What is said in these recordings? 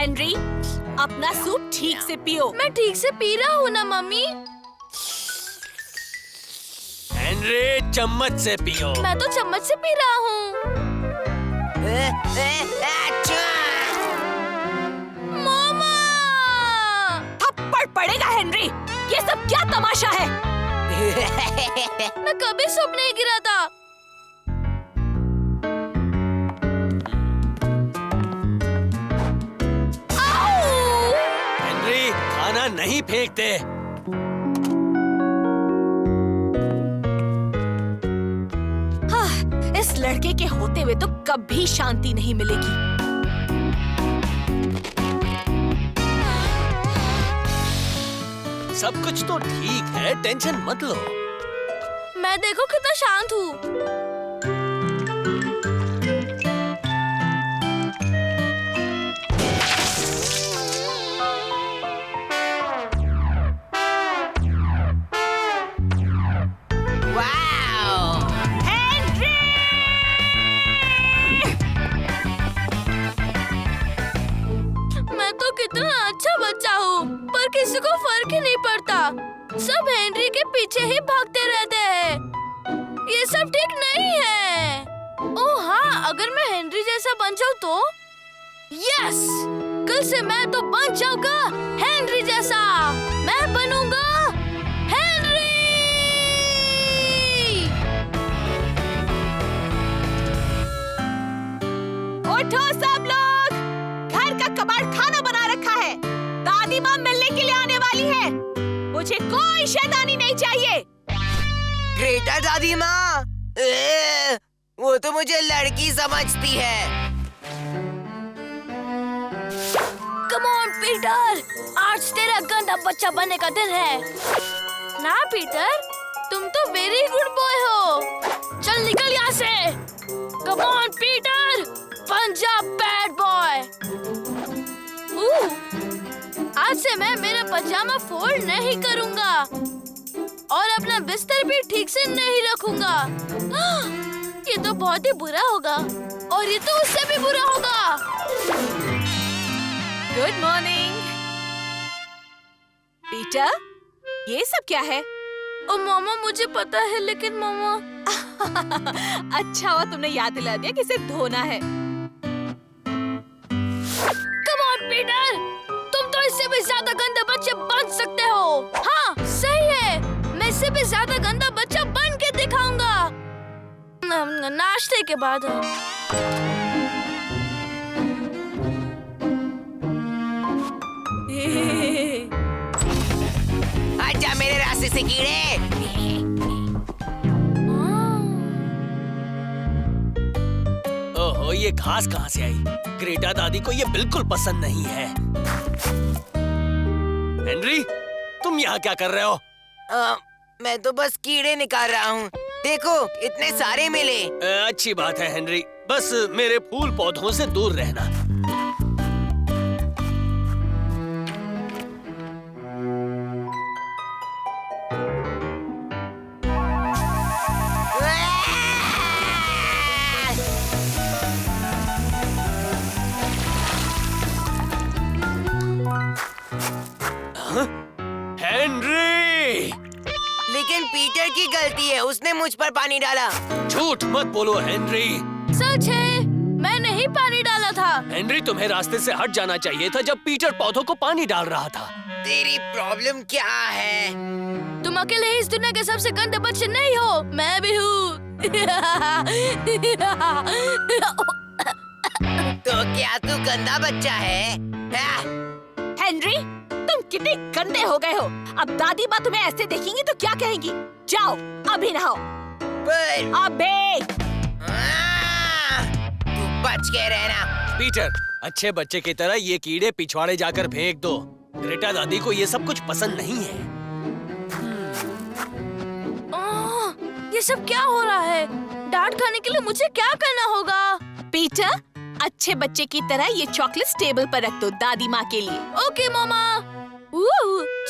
Henry, अपना soup ठीक से पियो। मैं ठीक से पी रहा हूँ ना मम्मी। हेनरी, चम्मच से पियो। मैं तो चम्मच से पी रहा हूँ। मामा! थप्पड़ पड़ेगा हेनरी। ये सब क्या तमाशा है? मैं कभी सूप नहीं गिरा था। हेनरी, खाना नहीं फेंकते। इस लड़के के होते हुए तो कभी शांति नहीं मिलेगी। सब कुछ तो ठीक है, टेंशन मत लो। मैं देखो कितना शांत हूँ। मैं तो कितना अच्छा बच्चा हूँ, पर किसी को फर्क ही नहीं पड़ता। सब हेनरी के पीछे ही भागते रहते हैं। ये सब ठीक नहीं है। ओह हाँ, अगर मैं हेनरी जैसा बन जाऊँ तो? यस! कल से मैं तो बन जाऊंगा हेनरी जैसा। मैं बनूंगा हेनरी। उठो सब लोग, घर का कबाड़ खाना बना रखा है। दादी माँ मिलने के लिए आने वाली है। मुझे कोई शैतानी नहीं चाहिए। ग्रेटा दादी माँ, वो तो मुझे लड़की समझती है। कम ऑन पीटर, आज तेरा गंदा बच्चा बनने का दिन है ना। पीटर, तुम तो वेरी गुड बॉय हो। चल निकल यहाँ से। कम ऑन पीटर, बन जा बैड बॉय। आज से मैं मेरा पजामा फोल्ड नहीं करूँगा और अपना बिस्तर भी ठीक से नहीं रखूँगा। ये तो बहुत ही बुरा होगा और ये तो उससे भी बुरा होगा। गुड मॉर्निंग पीटर, ये सब क्या है? ओ मामा, मुझे पता है, लेकिन मामा। अच्छा हुआ तुमने याद दिला दिया कि इसे धोना है। कम ऑन पीटर, तुम तो इससे भी ज्यादा गंदे बच्चे बन सकते हो। हाँ सही है, मैं इससे भी ज्यादा गंदा बच्चा बन के दिखाऊंगा। नाश्ते के बाद। आजा मेरे रास्ते से कीड़े। ओहो, ये घास कहाँ से आई? ग्रेटा दादी को ये बिल्कुल पसंद नहीं है। हेनरी, तुम यहाँ क्या कर रहे हो? मैं तो बस कीड़े निकाल रहा हूँ। देखो इतने सारे मिले। अच्छी बात है हेनरी, बस मेरे फूल पौधों से दूर रहना। हेनरी! लेकिन पीटर की गलती है, उसने मुझ पर पानी डाला। झूठ मत बोलो हेनरी। सच है, मैं नहीं पानी डाला था। हेनरी, तुम्हें रास्ते से हट जाना चाहिए था जब पीटर पौधों को पानी डाल रहा था। तेरी प्रॉब्लम क्या है? तुम अकेले इस दुनिया के सबसे गंदे बच्चे नहीं हो, मैं भी हूँ। तो क्या तू गंदा बच्चा है? हेनरी, तुम कितने गंदे हो गए हो। अब दादी माँ तुम्हें ऐसे देखेंगी तो क्या कहेंगी? जाओ अभी नहाओ। पर अबे! तू बच के रहना। पीटर, अच्छे बच्चे की तरह ये कीड़े पिछवाड़े जाकर फेंक दो। ग्रेटा दादी को ये सब कुछ पसंद नहीं है। ये सब क्या हो रहा है? डांट खाने के लिए मुझे क्या करना होगा? पीटर, अच्छे बच्चे की तरह ये चॉकलेट्स टेबल पर रख दो दादी माँ के लिए। ओके मामा।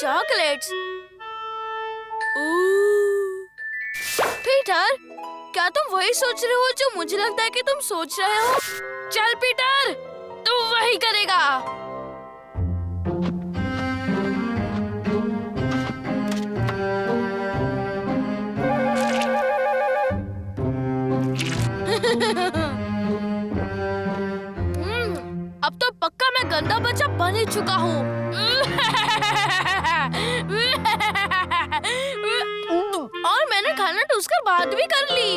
चॉकलेट्स। पीटर, क्या तुम वही सोच रहे हो जो मुझे लगता है कि तुम सोच रहे हो? चल पीटर, तू वही करेगा। अब तो पक्का मैं गंदा बच्चा बन ही चुका हूँ। और मैंने खाना ठूसकर बात भी कर ली।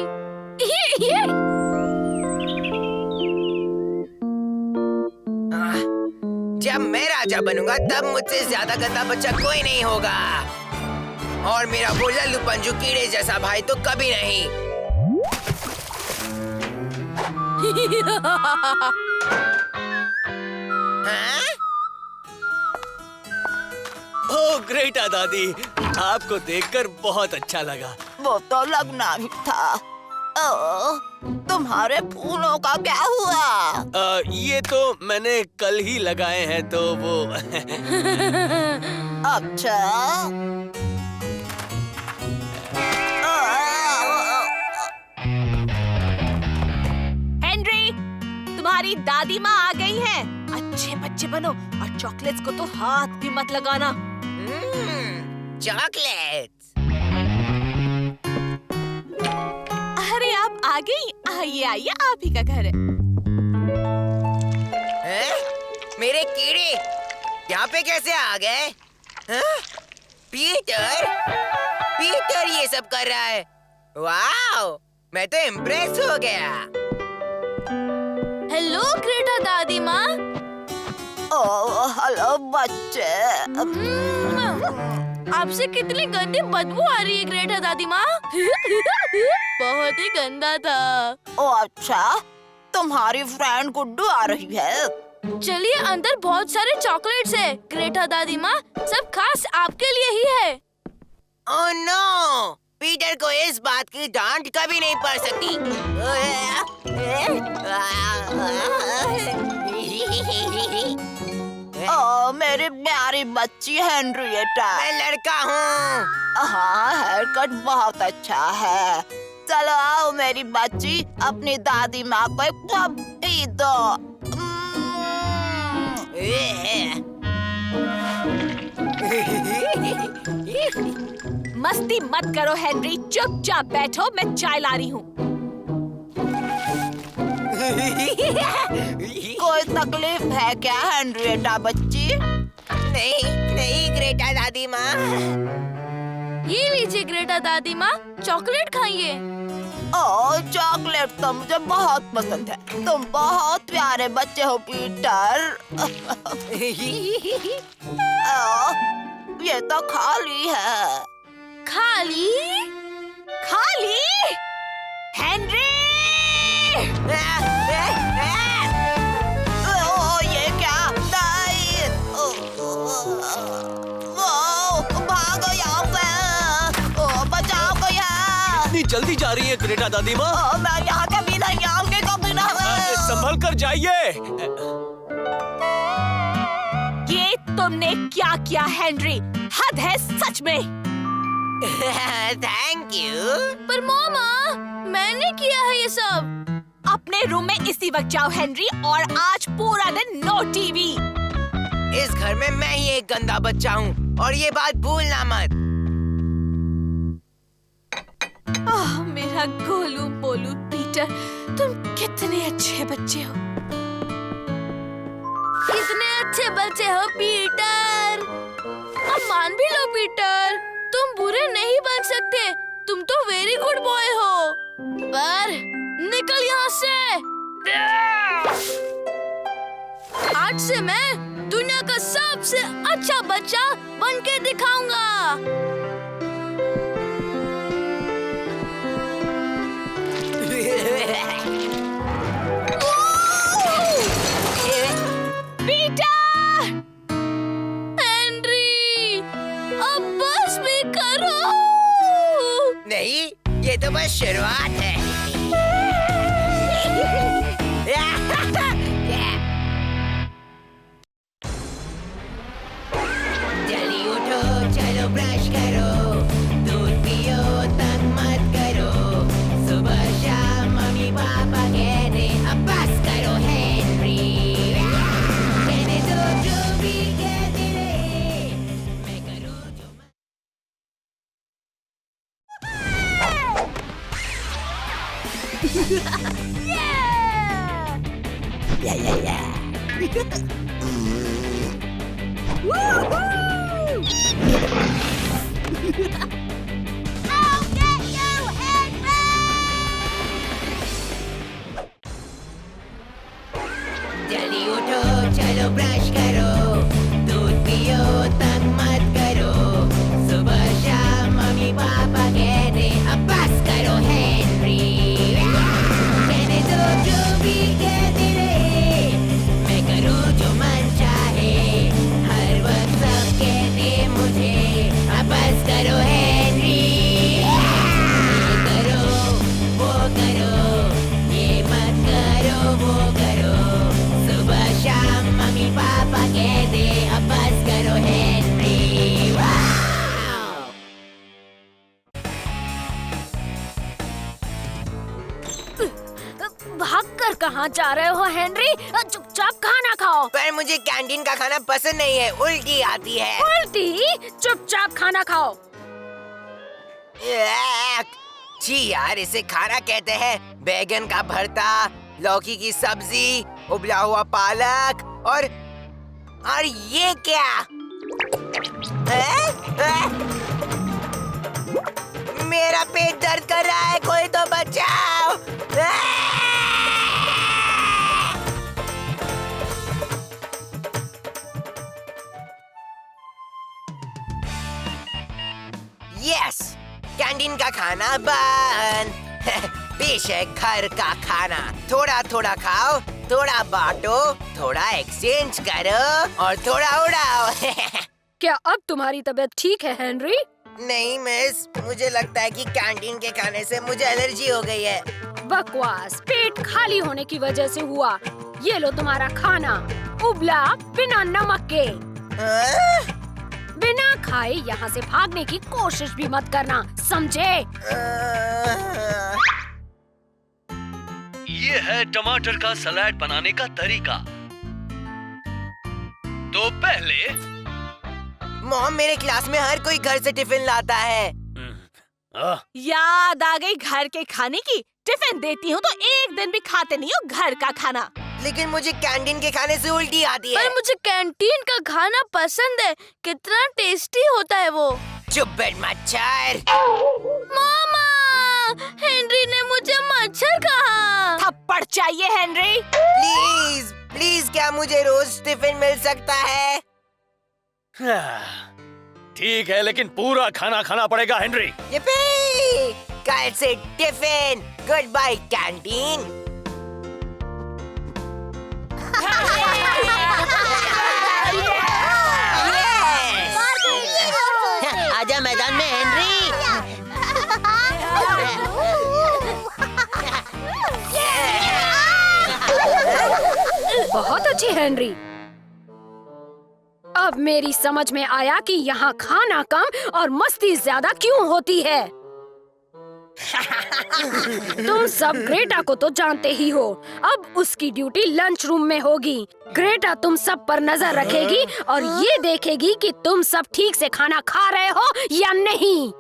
जब मैं राजा बनूंगा तब मुझसे ज्यादा गंदा बच्चा कोई नहीं होगा। और मेरा वो लल्लू पंजू कीड़े जैसा भाई तो कभी नहीं। हाँ? ओह ग्रेटा दादी, आपको देखकर बहुत अच्छा लगा। वो तो लगना ही था। तुम्हारे फूलों का क्या हुआ? ये तो मैंने कल ही लगाए हैं तो वो अच्छा। हेनरी, तुम्हारी दादी माँ आ गई है। अच्छे बच्चे बनो और चॉकलेट्स को तो हाथ भी मत लगाना। चॉकलेट। अरे आप आ गई। आइए आइए, आप ही का घर है। मेरे कीड़े यहाँ पे कैसे आ गए? हाँ? पीटर, पीटर ये सब कर रहा है। वाओ, मैं तो इम्प्रेस हो गया। हेलो ग्रेटा दादी माँ। हेलो बच्चे। आपसे कितनी गंदी बदबू आ रही है ग्रेटा दादी माँ। बहुत ही गंदा था। ओ अच्छा, तुम्हारी फ्रेंड गुड्डू आ रही है। चलिए, अंदर बहुत सारे चॉकलेट्स है ग्रेटा दादी माँ, सब खास आपके लिए ही है। ओह नो, पीटर को इस बात की डांट कभी नहीं पड़ सकती। मेरी प्यारी बच्ची हेनरिएटा। मैं लड़का हूँ। हाँ, हेयर कट बहुत अच्छा है। चलो आओ मेरी बच्ची, अपनी दादी माँ को एक पप्पी दो। मस्ती मत करो हेनरी, चुपचाप बैठो, मैं चाय ला रही हूँ। कोई तकलीफ है क्या हेनरिएटा बच्ची? नहीं नहीं ग्रेटा दादी माँ। ये लीजिए ग्रेटा दादी माँ, चॉकलेट खाइए। ओह, चॉकलेट तो मुझे बहुत पसंद है। तुम बहुत प्यारे बच्चे हो पीटर। ये तो खाली है। खाली? खाली? हेनरी! ये क्या? नहीं! भागो यहाँ से! बचाओ कोई है! इतनी जल्दी जा रही है ग्रेटा दादी माँ? मैं यहाँ कभी नहीं आऊंगी, कभी नहीं। संभल कर जाइए। ये तुमने क्या किया हेनरी? हद है सच में। Thank you. पर मामा, मैंने किया है ये सब। अपने रूम में इसी वक्त जाओ हेनरी, और आज पूरा दिन नो टीवी। इस घर में मैं ही एक गंदा बच्चा हूँ और ये बात भूलना मत। मेरा गोलू बोलू पीटर, तुम कितने अच्छे बच्चे हो। कितने अच्छे बच्चे हो पीटर। अब मान भी लो पीटर, तुम बुरे नहीं बन सकते, तुम तो वेरी गुड बॉय हो। पर निकल यहाँ से। आज से मैं दुनिया का सबसे अच्छा बच्चा बन के दिखाऊंगा। पीटर! हेनरी, अब बस भी करो। नहीं, ये तो बस शुरुआत है। जल्दी उठो, चलो ब्रश करो, दूध पियो, तंग मत करो। सुबह शाम मम्मी पापा कहते अब बस करो हेनरी। कहने दो जो भी कहते रहे, मैं करूँ जो जल्दी उठो चलो ब्रश करो दूध पियो तंग मत करो सुबह शाम मम्मी पापा कहते अब बस करो हेनरी कहने दो जो भी कहते रहे मैं करूँ जो मन चाहे हर वक्त सब कहते मुझे अब बस करो हेनरी ये करो वो करो ये मत करो वो करो सुबह शाम मम्मी पापा कहते अब बस करो हेनरी वाव! भाग कर कहाँ जा रहे हो हेनरी? चुपचाप खाना खाओ। पर मुझे कैंटीन का खाना पसंद नहीं है, उल्टी आती है। उल्टी? चुपचाप खाना खाओ। जी यार, इसे खाना कहते हैं। बैगन का भरता, लौकी की सब्जी, उबला हुआ पालक और ये क्या? मेरा पेट दर्द कर रहा है, कोई तो बचाओ। यस, कैंटीन का खाना बंद। बेशक घर का खाना थोड़ा थोड़ा खाओ, थोड़ा बांटो, थोड़ा एक्सचेंज करो और थोड़ा उड़ाओ। क्या अब तुम्हारी तबीयत ठीक है हेनरी? नहीं मिस, मुझे लगता है कि कैंटीन के खाने से मुझे एलर्जी हो गई है। बकवास, पेट खाली होने की वजह से हुआ। ये लो तुम्हारा खाना, उबला बिना नमक के। बिना खाए यहाँ से भागने की कोशिश भी मत करना, समझे? ये है टमाटर का सलाद बनाने का तरीका। तो पहले मॉम, मेरे क्लास में हर कोई घर से टिफिन लाता है। याद आ गई घर के खाने की। टिफिन देती हूँ तो एक दिन भी खाते नहीं हो घर का खाना। लेकिन मुझे कैंटीन के खाने से उल्टी आती है। पर मुझे कैंटीन का खाना पसंद है, कितना टेस्टी होता है वो। चुप बैठ मच्छर। मामा, हेनरी ने मुझे मच्छर कहा। थप्पड़ चाहिए हेनरी? प्लीज प्लीज, क्या मुझे रोज टिफिन मिल सकता है? ठीक है, लेकिन पूरा खाना खाना पड़ेगा हेनरी। yippee! कल से टिफिन, गुड बाय कैंटीन। आजा मैदान में हेनरी। बहुत अच्छी हेनरी। अब मेरी समझ में आया कि यहाँ खाना कम और मस्ती ज्यादा क्यों होती है। तुम सब ग्रेटा को तो जानते ही हो। अब उसकी ड्यूटी लंच रूम में होगी। ग्रेटा तुम सब पर नजर रखेगी और ये देखेगी कि तुम सब ठीक से खाना खा रहे हो या नहीं।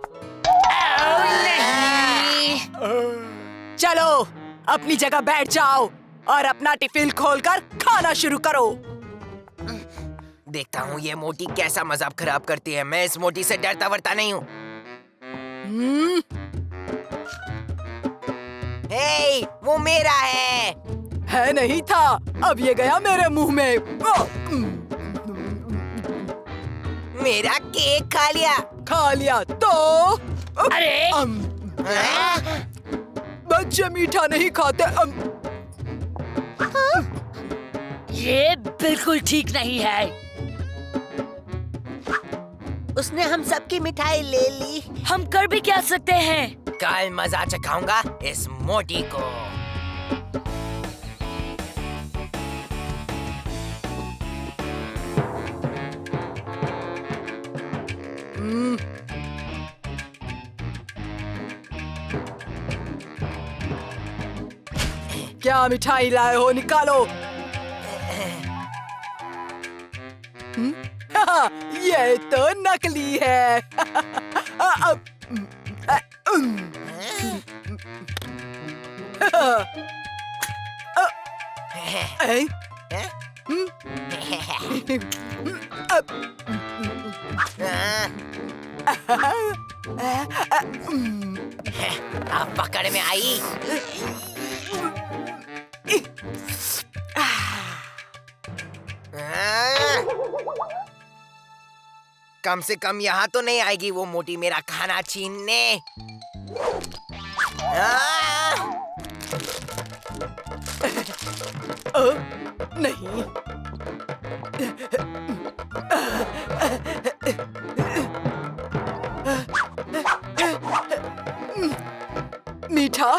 चलो अपनी जगह बैठ जाओ और अपना टिफिन खोलकर खाना शुरू करो। देखता हूँ ये मोटी कैसा मजाक खराब करती है। मैं इस मोटी से डरता वरता नहीं हूँ। हे, वो मेरा है नहीं था, अब ये गया मेरे मुंह में। मेरा केक खा लिया। खा लिया तो? अरे बच्चे मीठा नहीं खाते। ये बिल्कुल ठीक नहीं है। उसने हम सबकी मिठाई ले ली। हम कर भी क्या सकते हैं? कल मजा चखाऊंगा इस मोटी को। क्या मिठाई लाए हो, निकालो। ये तो नकली है। अब पकड़ में आई। कम से कम यहाँ तो नहीं आएगी वो मोटी मेरा खाना छीनने। नहीं। मीठा,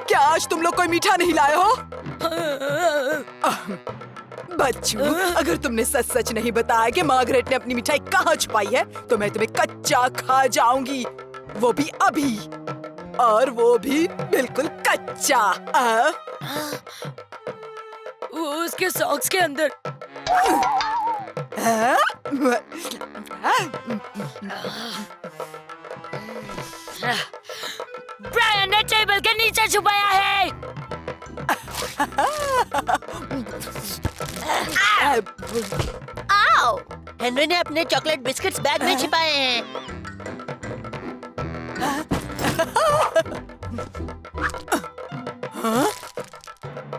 क्या आज तुम लोग कोई मीठा नहीं लाए हो? बच्चों, अगर तुमने सच सच नहीं बताया कि मार्गरेट ने अपनी मिठाई कहाँ छुपाई है, तो मैं तुम्हें कच्चा खा जाऊंगी, वो भी अभी, और वो भी बिल्कुल कच्चा। उसके सॉक्स के अंदर। ब्रायन ने टेबल के नीचे छुपाया है। आओ, हेनरी ने अपने चॉकलेट बिस्किट्स बैग में छिपाए हैं।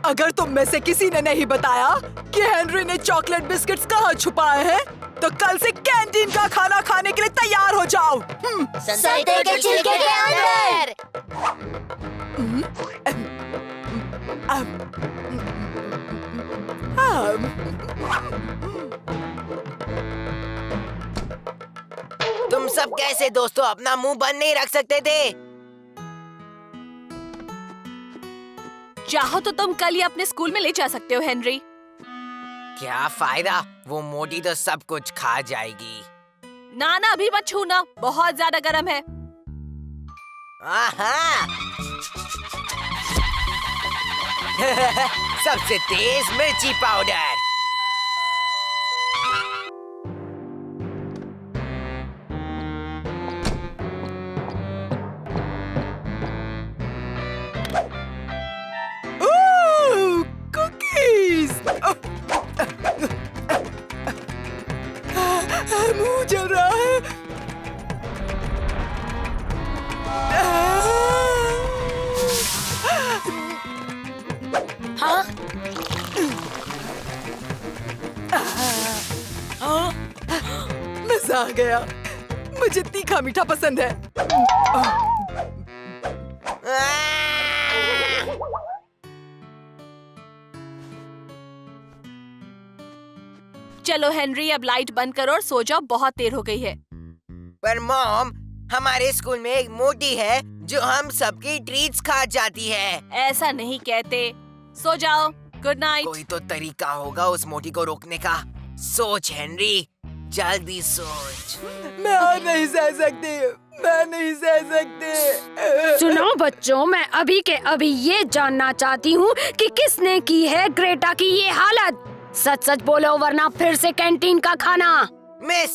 अगर तुम में से किसी ने नहीं बताया कि हेनरी ने चॉकलेट बिस्किट्स कहाँ छुपाए हैं, तो कल से कैंटीन का खाना खाने के लिए तैयार हो जाओ। संतरे के छिलके के अंदर। तुम सब कैसे दोस्तों अपना मुंह बंद नहीं रख सकते थे? चाहो तो तुम कल ही अपने स्कूल में ले जा सकते हो हेनरी। क्या फायदा, वो मोटी तो सब कुछ खा जाएगी। ना ना, अभी मत छूना, बहुत ज्यादा गर्म है। आहा। सबसे तेज मिर्ची पाउडर। कुकीज। मुंह जल रहा है। हाँ? मजा आ गया। मुझे तीखा मीठा पसंद है। चलो हेनरी, अब लाइट बंद करो और सो जाओ, बहुत देर हो गई है। पर मॉम, हमारे स्कूल में एक मोटी है जो हम सबकी ट्रीट्स खा जाती है। ऐसा नहीं कहते। सो जाओ, गुड नाइट। कोई तो तरीका होगा उस मोटी को रोकने का। सोच हेनरी, जल्दी सोच। मैं और नहीं सह सकती, मैं नहीं सह सकती। सुनो बच्चों, मैं अभी के अभी ये जानना चाहती हूँ कि किसने की है ग्रेटा की ये हालत। सच सच बोलो, वरना फिर से कैंटीन का खाना। मिस,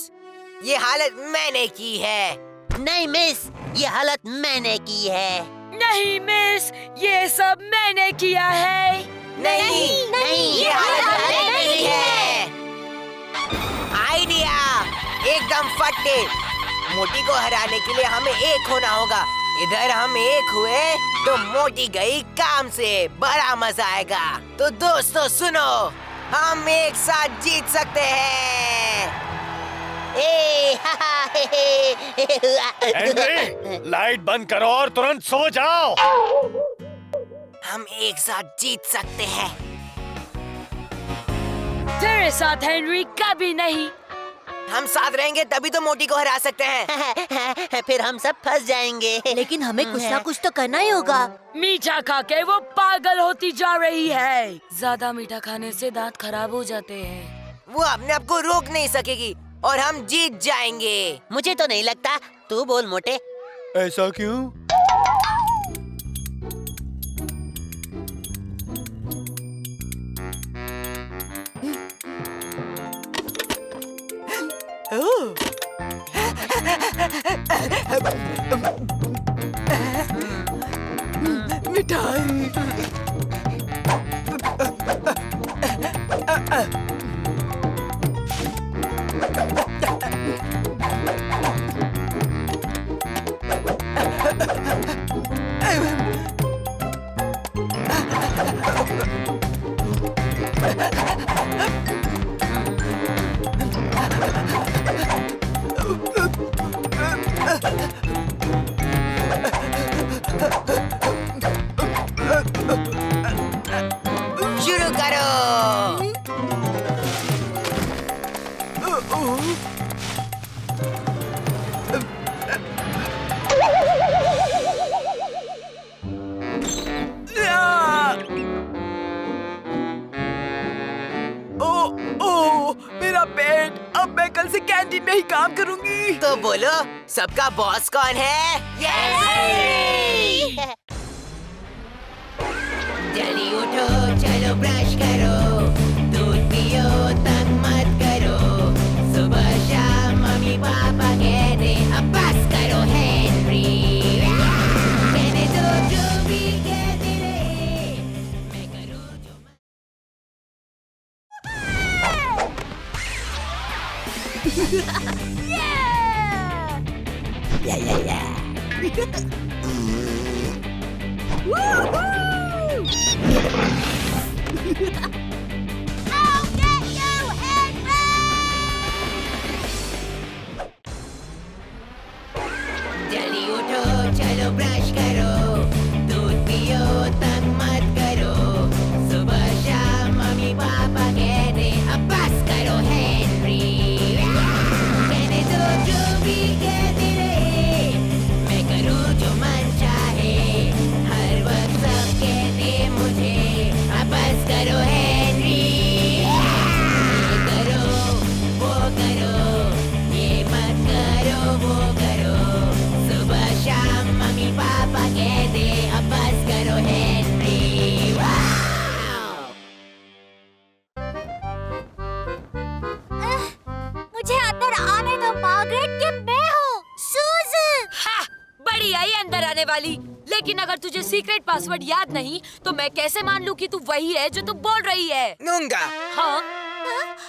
ये हालत मैंने की है। नहीं मिस, ये हालत मैंने की है। नहीं मिस, ये सब मैंने किया है। नहीं, ये हालत मैंने की है। आइडिया एकदम फटे। मोटी को हराने के लिए हमें एक होना होगा। इधर हम एक हुए तो मोटी गई काम से। बड़ा मजा आएगा। तो दोस्तों सुनो, हम एक साथ जीत सकते हैं। हेनरी, लाइट बंद करो और तुरंत सो जाओ। हम एक साथ जीत सकते हैं। तेरे साथ हेनरी कभी नहीं। हम साथ रहेंगे तभी तो मोटी को हरा सकते हैं। फिर हम सब फंस जाएंगे। लेकिन हमें कुछ ना कुछ तो करना ही होगा। मीठा खा के वो पागल होती जा रही है। ज्यादा मीठा खाने से दांत खराब हो जाते हैं। वो अपने आप को रोक नहीं सकेगी और हम जीत जाएंगे। मुझे तो नहीं लगता। तू बोल मोटे। ऐसा क्यों? मिठाई। शुरू करो। मेरा पेट, अब मैं कल से कैंटीन में ही काम करूंगी। तो बोलो, सबका बॉस कौन है? जल्दी उठो, चलो ब्रश करो, दूध पियो, तंग मत करो। सुबह शाम मम्मी पापा कहते अब बस करो हेनरी। कहने दो जो भी कहते रहे, मैं करूँ जो जल्दी उठो, चलो ब्रश करो, दूध पियो, तंग मत करो। सुबह शाम मम्मी पापा कहते अब बस करो हेनरी। कहने दो जो भी कहते रहे, मैं करूँ जो मन चाहे। हर वक्त सब कहते मुझे अब बस करो हेनरी। ये करो, वो करो, ये मत करो, वो करो। सुबह शाम मम्मी पापा कहते अब बस करो हेनरी। मुझे अंदर आने दो मार्गरेट, कि मैं हूँ सूजन। बड़ी आई अंदर आने वाली। लेकिन अगर तुझे सीक्रेट पासवर्ड याद नहीं तो मैं कैसे मान लूं कि तू वही है जो तू बोल रही है? नूंगा, हाँ?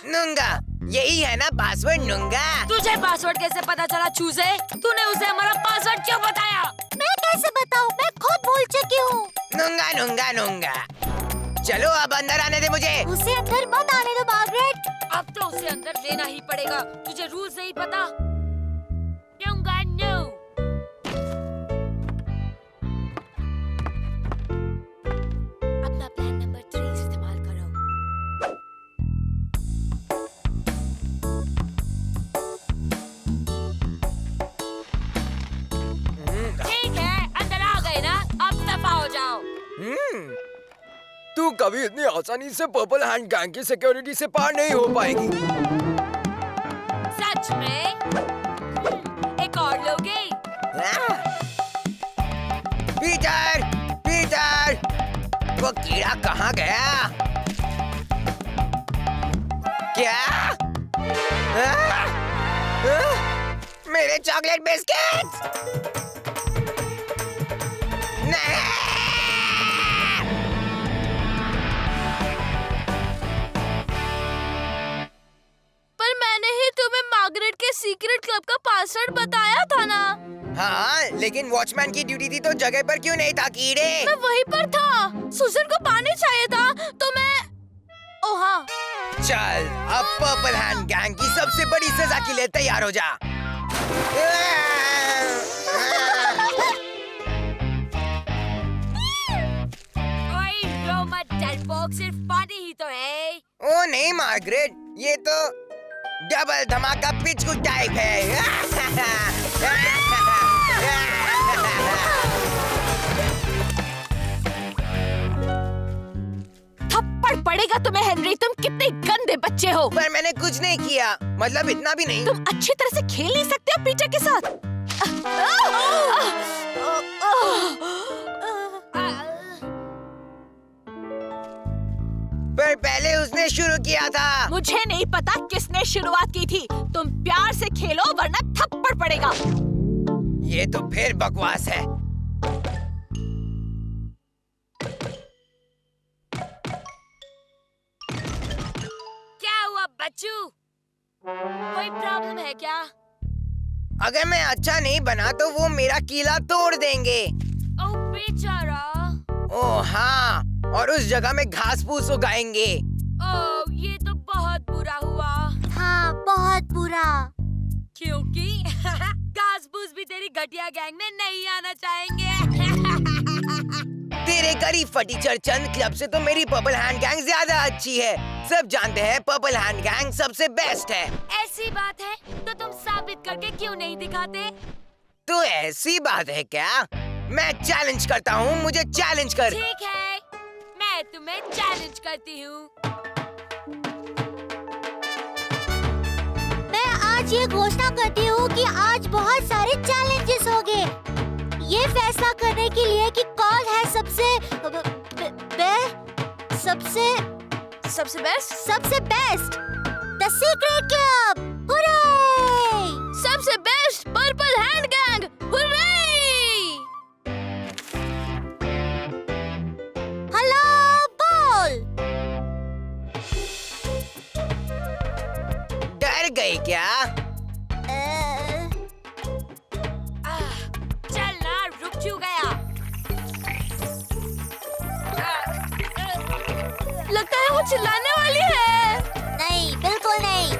नूंगा, यही है ना पासवर्ड नूंगा? तुझे पासवर्ड कैसे पता चला चूजे? तूने उसे हमारा पासवर्ड क्यों बताया? मैं कैसे बताऊँ, मैं खुद भूल चुकी हूँ। नूंगा नूंगा नूंगा। चलो अब अंदर आने दे मुझे। उसे अंदर मत आने दो मार्गरेट। अब तो उसे अंदर लेना ही पड़ेगा। तुझे रूल्स नहीं पता? नूंगा नो। अपना प्लान नंबर 3 इस्तेमाल करो। ठीक है, अंदर आ गए ना, अब दफा हो जाओ। तू कभी इतनी आसानी से पर्पल हैंड गैंग की सिक्योरिटी से पार नहीं हो पाएगी। सच में? एक और लोगे? पीटर, पीटर, वो कीड़ा कहाँ गया? क्या? मेरे चॉकलेट बिस्किट! नहीं! पर मैंने ही तुम्हें मार्गरेट के सीक्रेट क्लब का पासवर्ड बताया था ना। हाँ, लेकिन वॉचमैन की ड्यूटी थी तो जगह पर क्यों नहीं था कीड़े? मैं वहीं पर था। सुजन को पानी चाहिए था तो मैं ओह हाँ। चल, अब पर्पल हैंड गैंग की सबसे बड़ी सजा के लिए तैयार हो जा। ओए रो मत डरपोक, सिर्फ पानी ही तो है। ओ नहीं मार्गरेट, ये तो डबल धमाका पिचकू टाइप है। थप्पड़ पड़ेगा तुम्हें हेनरी, तुम कितने गंदे बच्चे हो। पर मैंने कुछ नहीं किया, मतलब इतना भी नहीं। तुम अच्छी तरह से खेल नहीं सकते हो पीटर के साथ। पर पहले उसने शुरू किया था। मुझे नहीं पता किसने शुरुआत की थी। तुम प्यार से खेलो वरना थप्पड़ पड़ेगा। ये तो फिर बकवास है। बच्चू, कोई प्रॉब्लम है क्या? अगर मैं अच्छा नहीं बना तो वो मेरा किला तोड़ देंगे। ओह बेचारा। ओह हाँ, और उस जगह में घास फूस उगाएंगे। ओह ये तो बहुत बुरा हुआ। हाँ, बहुत बुरा। क्योंकि घास फूस भी तेरी घटिया गैंग में नहीं आना चाहेंगे। तेरे गरीब फटीचर चंद क्लब से तो मेरी पर्पल हैंड गैंग ज्यादा अच्छी है। सब जानते हैं पर्पल हैंड गैंग सबसे बेस्ट है। ऐसी बात है तो तुम साबित करके क्यों नहीं दिखाते? तो ऐसी बात है क्या? मैं चैलेंज करता हूँ, मुझे चैलेंज कर। ठीक है, मैं तुम्हें चैलेंज करती हूँ। मैं आज ये घोषणा करती हूँ कि आज बहुत सारे चैलेंजेस होंगे। ये फैसला करने के लिए कि कौन है सबसे best the secret club. Hurray! सबसे best purple hand gang. Hurray! Hello बोल। डर गए क्या? चल ना, रुक क्यों गया? लगता है वो चिल्लाने वाली है। नहीं, बिल्कुल नहीं।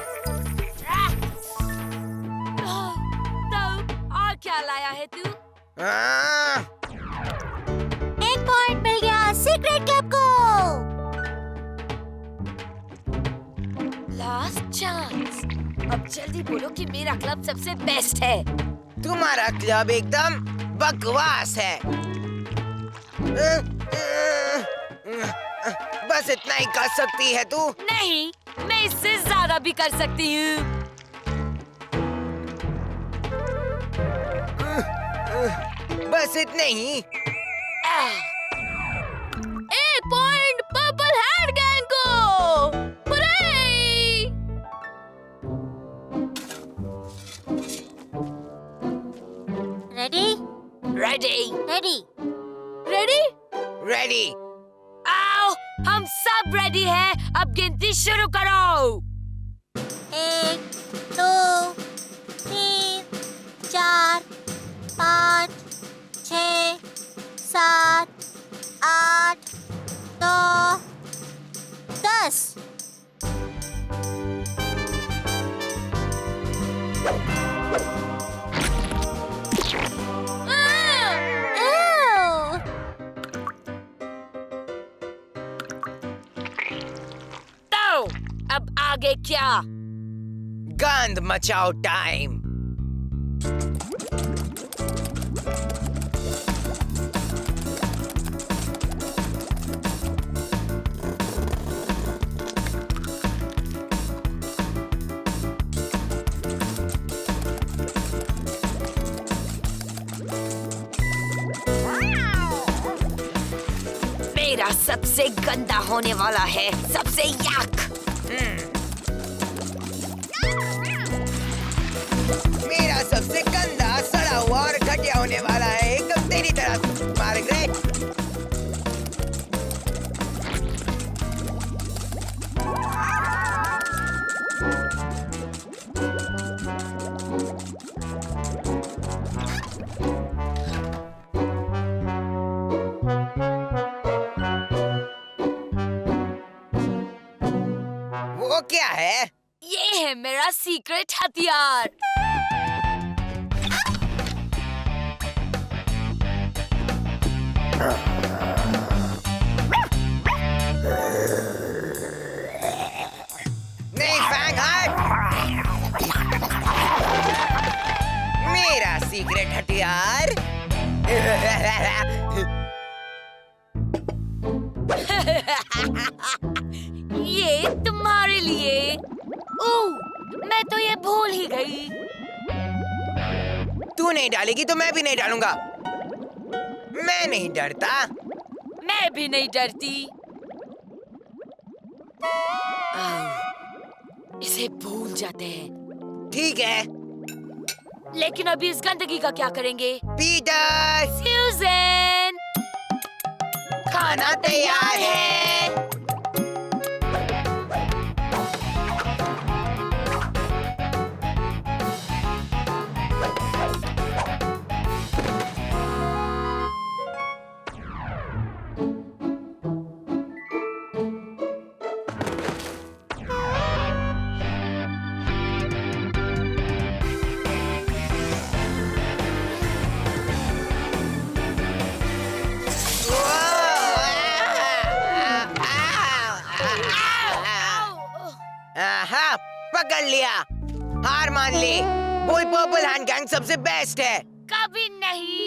तो और क्या लाया है तू? हाँ, 1 पॉइंट मिल गया सीक्रेट क्लब को। Last chance. अब जल्दी बोलो कि मेरा क्लब सबसे बेस्ट है। तुम्हारा क्लब एकदम बकवास है। बस इतना ही कर सकती है तू। नहीं, मैं इससे ज्यादा भी कर सकती हूँ। बस इतने ही। 1 पॉइंट पर्पल हैंड गैंग को। Hurray! Ready? Ready? Ready? Ready? Ready. आओ, हम सब रेडी हैं। अब गिनती शुरू करो। 1 2 3 4 5 6 7 8 9 10। Ew! तो अब आगे क्या? गंद मचाओ टाइम। मेरा सबसे गंदा होने वाला है, सबसे याक। मेरा सबसे गंदा, सड़ा हुआ और घटिया होने वाला है, एकदम तेरी तरह मार्गरेट। वो क्या है? ये है मेरा सीक्रेट हथियार। नहीं फैंग, हट। मेरा सीक्रेट हथियार। ये तुम्हारे लिए। ओह, मैं तो ये भूल ही गई। तू नहीं डालेगी तो मैं भी नहीं डालूंगा। मैं नहीं डरता। मैं भी नहीं डरती। इसे भूल जाते हैं। ठीक है। लेकिन अभी इस गंदगी का क्या करेंगे? पीटर, फ्यूजन, खाना तैयार है। आहा, पकड़ लिया। हार मान ले। बोल पर्पल हैंड गैंग सबसे बेस्ट है। कभी नहीं।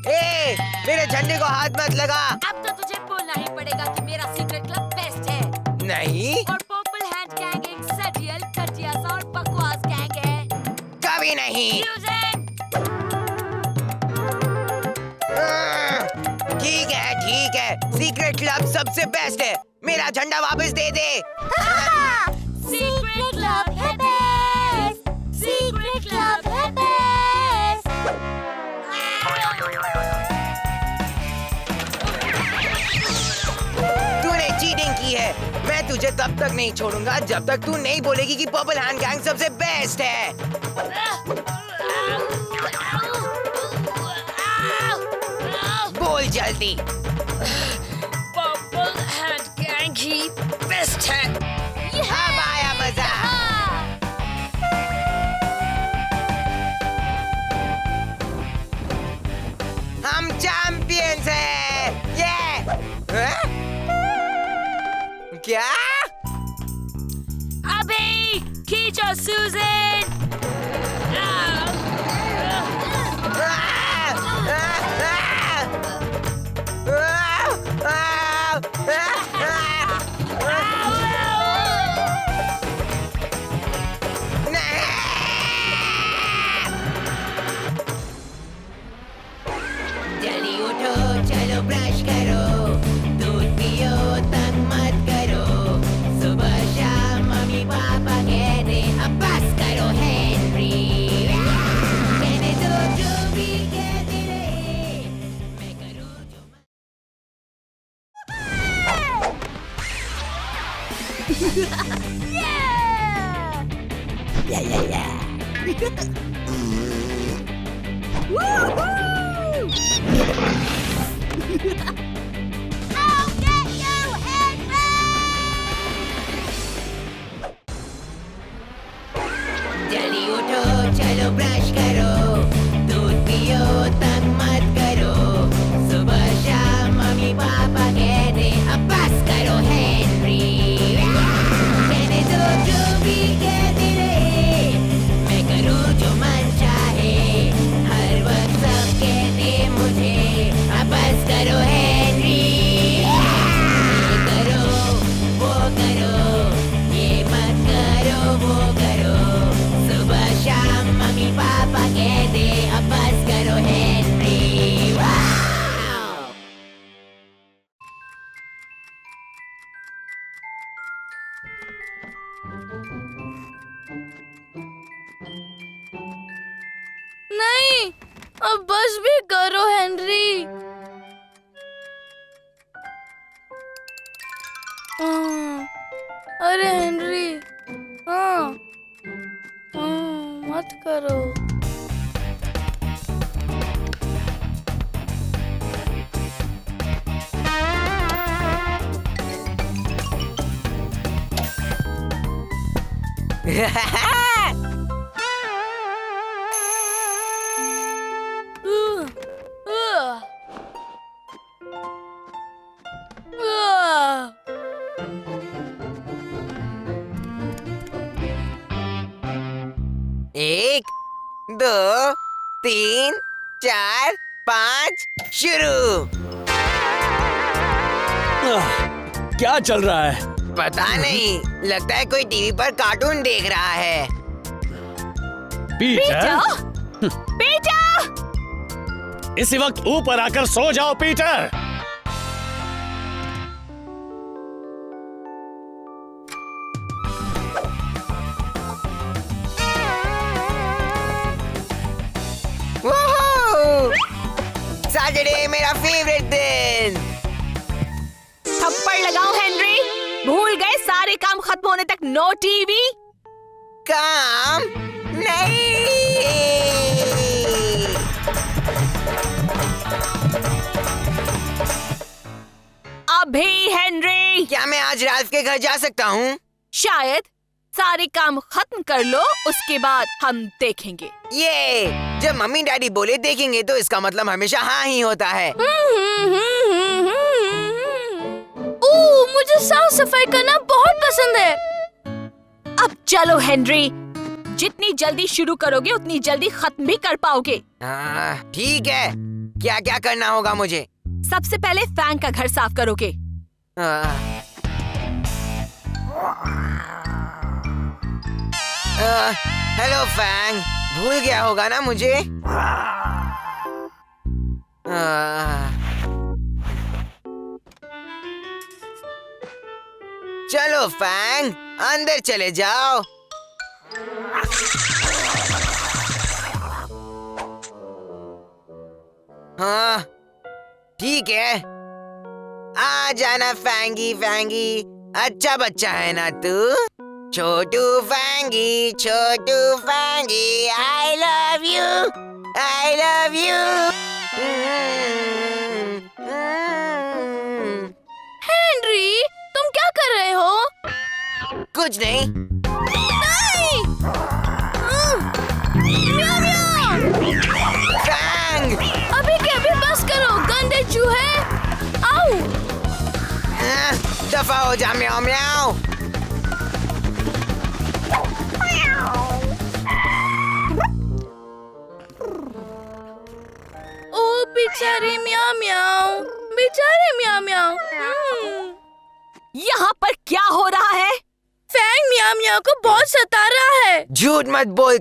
ए, मेरे झंडे को हाथ मत लगा। अब तो तुझे बोलना ही पड़ेगा कि मेरा सीक्रेट क्लब बेस्ट है। नहीं, और पर्पल हैंड गैंग एक सडियल, घटिया सा और बकवास गैंग है। कभी नहीं। फ्यूजन, ठीक है। सीक्रेट क्लब सबसे बेस्ट है। मेरा झंडा वापस दे दे। सीक्रेट क्लब है बेस्ट। सीक्रेट क्लब है बेस्ट। तूने चीटिंग की है। मैं तुझे तब तक नहीं छोड़ूंगा जब तक तू नहीं बोलेगी कि पर्पल हैंड गैंग सबसे बेस्ट है। बोल जल्दी। पर्पल हैंड गैंग ही बेस्ट है। अब आया मजा। हम चैंपियंस हैं। ये क्या? अभी खींचो सूजन। जल्दी उठो, चलो ब्रश करो, दूध पियो, तंग मत करो। सुबह शाम मम्मी पापा कहते अब बस करो हेनरी। कहने दो जो भी कहते रहे, मैं करूँ जो I'll get you, Henry! जल्दी उठो, चलो ब्रश करो, दूध पियो, तंग मत करो। सुबह शाम मम्मी पापा कहते अब बस करो हेनरी। कहने दो जो भी कहते रहे, मैं करूँ जो मन चाहे। हर वक्त सब कहते मुझे अब बस करो हेनरी। ये करो, वो करो, ये मत करो, वो करो। सुबह शाम मम्मी पापा कहते अब बस करो हेनरी। वाव! नहीं, अब बस भी करो हेनरी। अरे हेनरी, हाँ, मत करो। एक, दो, तीन, चार, पाँच, शुरू। क्या चल रहा है? पता नहीं, लगता है कोई टीवी पर कार्टून देख रहा है। पीटर, पीटर, इसी वक्त ऊपर आकर सो जाओ पीटर। सैटरडे मेरा फेवरेट दिन। थप्पड़ लगाओ हेनरी। भूल गए सारे काम खत्म होने तक नो टीवी। काम नहीं। अभी हेनरी, क्या मैं आज राल्फ के घर जा सकता हूँ? शायद। सारे काम खत्म कर लो, उसके बाद हम देखेंगे। ये जब मम्मी डैडी बोले देखेंगे तो इसका मतलब हमेशा हाँ ही होता है। मुझे साफ सफाई करना बहुत पसंद है। अब चलो हेनरी, जितनी जल्दी शुरू करोगे उतनी जल्दी खत्म भी कर पाओगे। ठीक है, क्या क्या करना होगा मुझे? सबसे पहले फैंग का घर साफ करोगे। हेलो फैंग, भूल गया होगा ना मुझे? चलो फैंग, अंदर चले जाओ। हाँ, ठीक है। आ जाना फैंगी फैंगी, अच्छा बच्चा है ना तू? छोटू फैंगी, छोटू फैंगी, I love you, I love you. Henry, तुम क्या कर रहे हो? कुछ नहीं। नहीं! म्याऊ म्याऊ! फैंग! अभी के अभी बस करो, गंदे चूहे! आओ! दफा हो जा म्याऊ म्याऊ। ओ बेचारे म्याऊ म्याऊ, बेचारे म्याऊ म्याऊ। यहाँ पर क्या हो रहा है? फैंग म्याऊ म्याऊ को बहुत सता रहा है। झूठ मत बोल।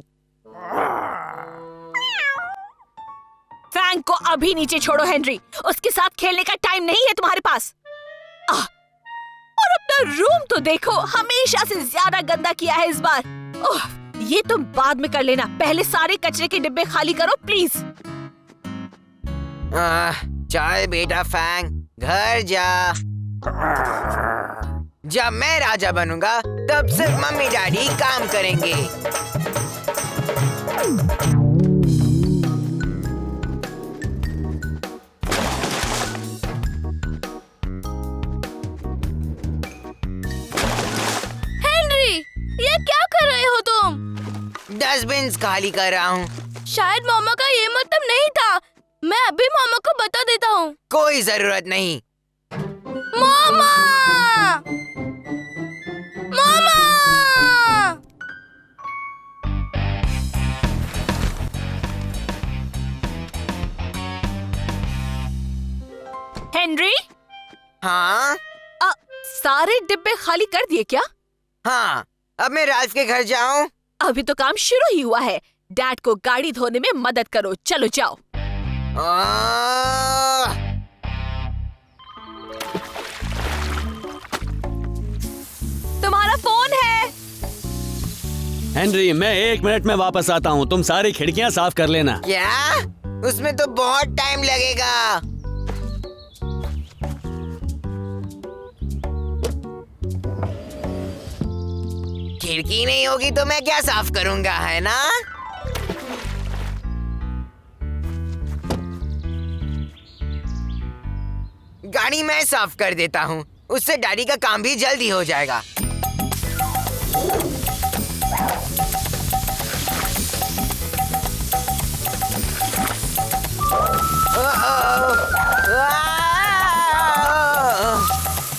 फैंग को अभी नीचे छोड़ो हेनरी, उसके साथ खेलने का टाइम नहीं है तुम्हारे पास। और अपना रूम तो देखो, हमेशा से ज्यादा गंदा किया है इस बार। ओह, ये तुम बाद में कर लेना, पहले सारे कचरे के डिब्बे खाली करो प्लीज। चल बेटा फैंग, घर जा। जब मैं राजा बनूंगा तब सिर्फ मम्मी डैडी काम करेंगे। हेनरी, ये क्या कर रहे हो तुम? डस्टबिन खाली कर रहा हूँ। शायद मामा का ये मतलब नहीं था। मैं अभी मामा को बता देता हूँ। कोई जरूरत नहीं। मामा! मामा! हेनरी, हाँ सारे डिब्बे खाली कर दिए क्या? हाँ, अब मैं राल्फ के घर जाऊँ? अभी तो काम शुरू ही हुआ है। डैड को गाड़ी धोने में मदद करो, चलो जाओ। तुम्हारा फोन है। हेनरी, मैं 1 मिनट में वापस आता हूँ, तुम सारी खिड़कियाँ साफ कर लेना। क्या? उसमें तो बहुत टाइम लगेगा। खिड़की नहीं होगी तो मैं क्या साफ करूंगा, है ना? गाड़ी मैं साफ कर देता हूँ, उससे डैडी का काम भी जल्दी हो जाएगा।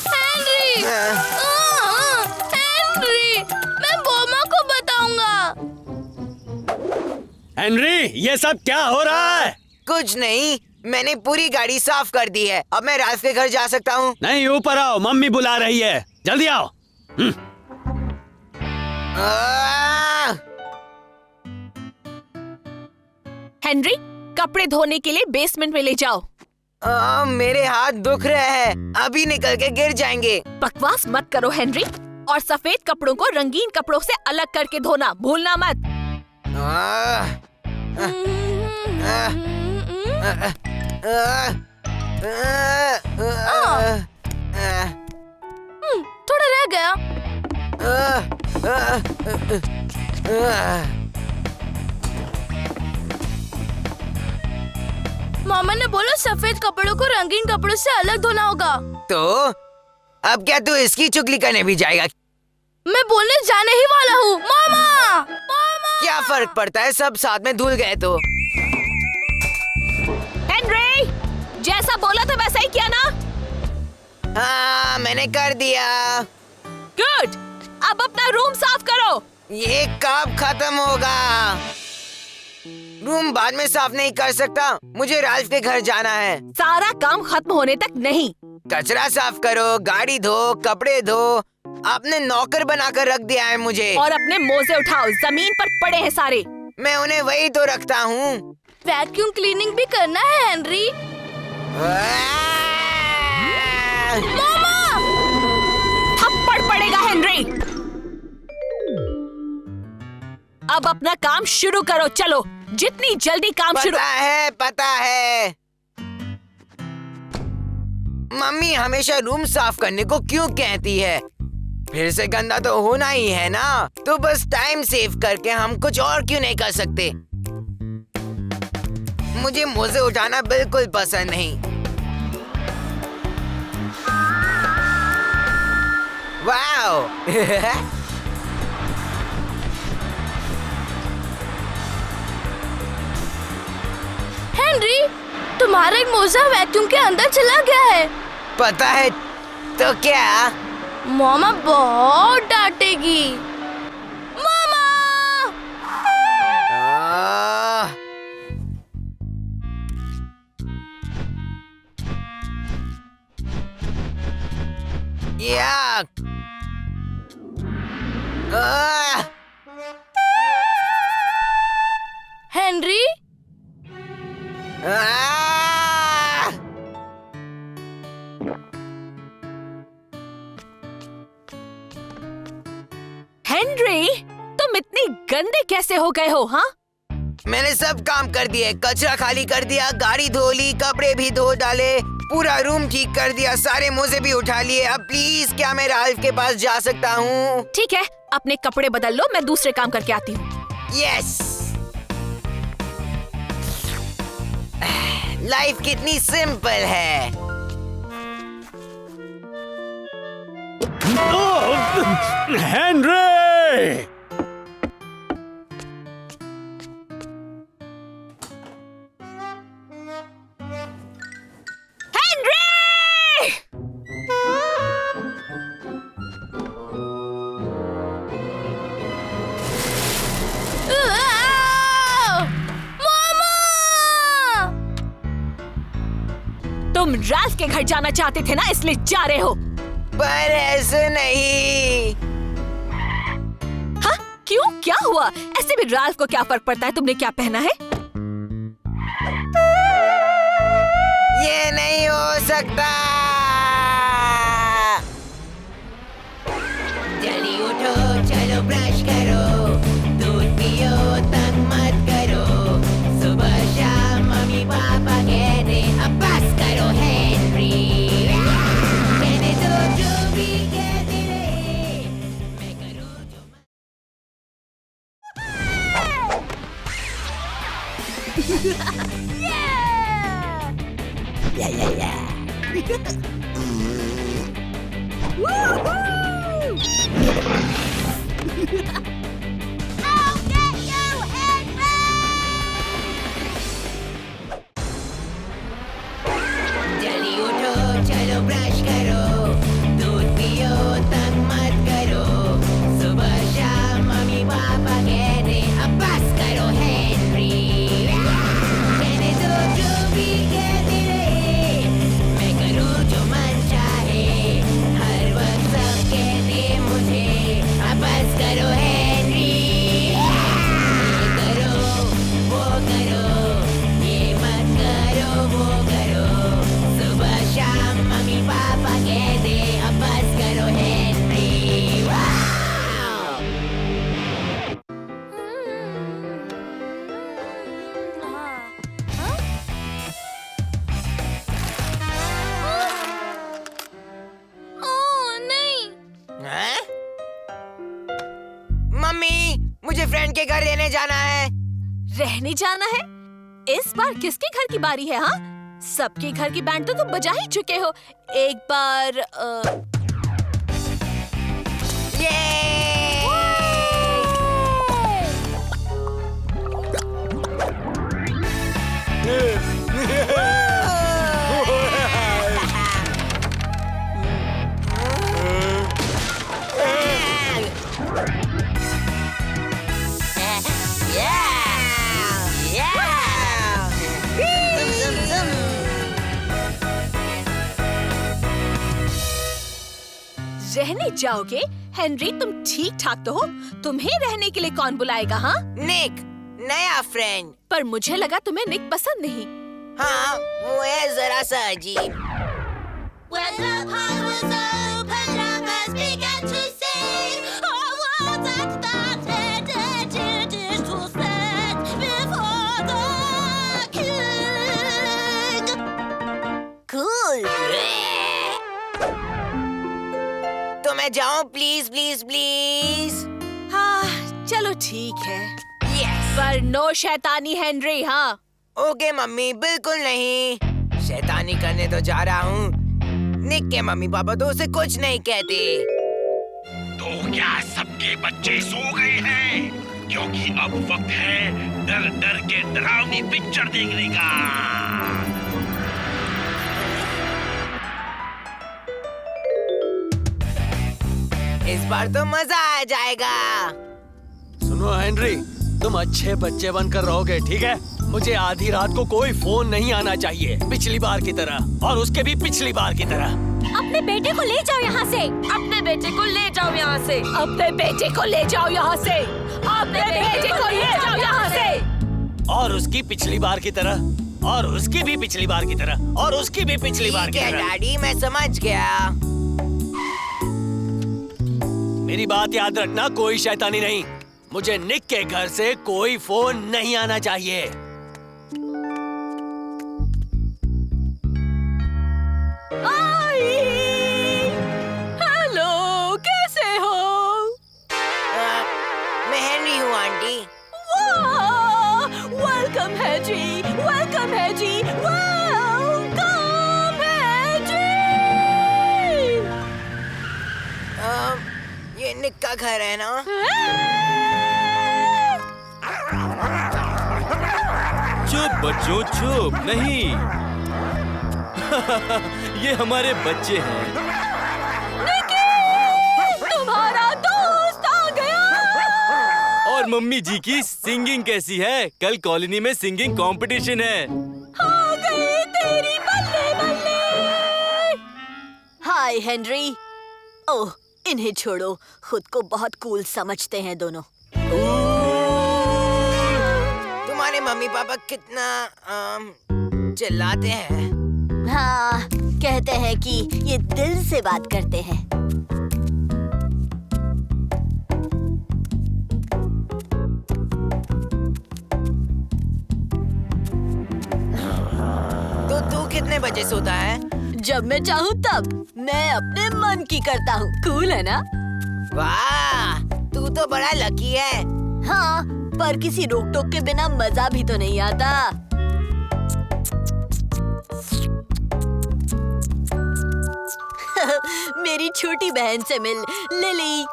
हेनरी! हेनरी! मैं मामा को बताऊंगा। हेनरी, ये सब क्या हो रहा है? कुछ नहीं, मैंने पूरी गाड़ी साफ कर दी है। अब मैं राल्फ के घर जा सकता हूँ? नहीं, ऊपर आओ, मम्मी बुला रही है, जल्दी आओ। हेनरी, कपड़े धोने के लिए बेसमेंट में ले जाओ। मेरे हाथ दुख रहे हैं, अभी निकल के गिर जाएंगे। बकवास मत करो हेनरी, और सफेद कपड़ों को रंगीन कपड़ों से अलग करके धोना भूलना मत। थोड़ा रह गया। मामा ने बोला सफेद कपड़ों को रंगीन कपड़ों से अलग धोना होगा। तो अब क्या तू इसकी चुगली करने भी जाएगा? मैं बोलने जाने ही वाला हूँ। मामा! मामा! क्या फर्क पड़ता है, सब साथ में धुल गए तो। हेनरी, जैसा बोला था वैसा ही किया ना? हाँ, मैंने कर दिया। गुड। अब अपना रूम साफ करो। ये कब खत्म होगा? रूम बाद में साफ नहीं कर सकता, मुझे राल्फ के घर जाना है। सारा काम खत्म होने तक नहीं। कचरा साफ करो, गाड़ी धो, कपड़े धो। आपने नौकर बनाकर रख दिया है मुझे। और अपने मोजे उठाओ, जमीन पर पड़े हैं सारे। मैं उन्हें वही तो रखता हूँ। वैक्यूम क्लीनिंग भी करना है हेनरी। मामा! थप्पड़ पड़ेगा हेनरी। अब अपना काम शुरू करो, चलो जितनी जल्दी काम शुरू। पता है। मम्मी हमेशा रूम साफ करने को क्यों कहती है? फिर से गंदा तो होना ही है ना, तो बस टाइम सेव करके हम कुछ और क्यों नहीं कर सकते? मुझे मोजे उठाना बिल्कुल पसंद नहीं। वाओ! हेनरी, तुम्हारा एक मोजा वैक्यूम के अंदर चला गया है। पता है तो क्या? मामा बहुत डांटेगी। मामा! आह! याक! आह! हेनरी, आह! हेनरी, तुम इतने गंदे कैसे हो गए हो? हाँ, मैंने सब काम कर दिए, कचरा खाली कर दिया, गाड़ी धो ली, कपड़े भी धो डाले, पूरा रूम ठीक कर दिया, सारे मोजे भी उठा लिए। अब प्लीज क्या मैं राल्फ के पास जा सकता हूँ? ठीक है, अपने कपड़े बदल लो, मैं दूसरे काम करके आती हूँ। यस! लाइफ कितनी सिंपल है। हेनरी! तुम राल्फ के घर जाना चाहते थे ना, इसलिए जा रहे हो। पर ऐसे नहीं। हाँ, क्यों? क्या हुआ? ऐसे भी राल्फ को क्या फर्क पड़ता है तुमने क्या पहना है? ये नहीं हो सकता। जल्दी उठो, चलो ब्रश करो, दूध पियो, तंग मत करो। सुबह शाम मम्मी पापा कहते अब बस करो हेनरी। कहने दो जो भी कहते रहे, मैं करूँ जो जल्दी उठो, चलो ब्रश करो, दूध पियो, तंग मत करो। सुबह शाम मम्मी पापा कहते अब बस करो हेनरी। कहने दो जो भी कहते रहे, मैं करूँ जो मन चाहे। हर वक्त सब कहते मुझे अब बस करो हेनरी। ये करो, वो करो, ये मत करो, वो करो। सुबह शाम मम्मी पापा कहते अब बस करो हेनरी। वाव! ओह नहीं। हैं? मम्मी मुझे फ्रेंड के घर रहने जाना है। रहने जाना है? इस बार किसके घर की बारी है? हाँ, सबके घर की बैंड तो तुम बजा ही चुके हो। एक बार रहने जाओगे? हेनरी, तुम ठीक ठाक तो हो? तुम्हें रहने के लिए कौन बुलाएगा? हाँ, निक, नया फ्रेंड। पर मुझे लगा तुम्हें निक पसंद नहीं। हाँ, वो है जरा सा अजीब। When the pond was open, Numbers began to sing. Oh, what that started to stand before the king. Cool. तो मैं जाऊँ प्लीज प्लीज प्लीज? हाँ, चलो ठीक है, यस। पर नो शैतानी हेनरी। हाँ, ओके मम्मी, बिल्कुल नहीं। शैतानी करने तो जा रहा हूँ। निक के मम्मी पापा तो उसे कुछ नहीं कहते। तो क्या सबके बच्चे सो गए हैं? क्योंकि अब वक्त है डर डर के डरावनी पिक्चर देखने का। इस बार तो मजा आ जाएगा। सुनो हेनरी, तुम अच्छे बच्चे बनकर रहोगे, ठीक है? मुझे आधी रात को कोई फोन नहीं आना चाहिए, पिछली बार की तरह, और उसके भी पिछली बार की तरह। अपने बेटे को ले जाओ यहाँ से। अपने बेटे को ले जाओ यहाँ से। अपने बेटे को ले जाओ यहाँ से। अपने बेटे को ले जाओ यहाँ से। और उसकी पिछली बार की तरह, और उसकी भी पिछली बार की तरह, और उसकी भी पिछली बार की ठीक है तरह। डैडी, मैं समझ गया। मेरी बात याद रखना, कोई शैतानी नहीं। मुझे निक के घर से कोई फोन नहीं आना चाहिए। हेलो, कैसे हो? मैं हेनरी हूँ आंटी। वेलकम है जी, वेलकम है जी, वेलकम है जी। ये निक का घर है ना? चुप बच्चों, चुप नहीं। ये हमारे बच्चे हैं। तुम्हारा दोस्त आ गया। और मम्मी जी की सिंगिंग कैसी है? कल कॉलोनी में सिंगिंग कंपटीशन है। आ गई तेरी बल्ले बल्ले। हाय हेनरी। ओह, इन्हें छोड़ो, खुद को बहुत कूल समझते हैं दोनों। तुम्हारे मम्मी पापा कितना चिल्लाते हैं। हाँ, कहते हैं कि ये दिल से बात करते हैं। तो तू कितने बजे सोता है? जब मैं चाहूँ तब। मैं अपने मन की करता हूँ। कूल है ना? वाह, तू तो बड़ा लकी है। हाँ, पर किसी रोक टोक के बिना मजा भी तो नहीं आता। मेरी छोटी बहन से मिल, लिली।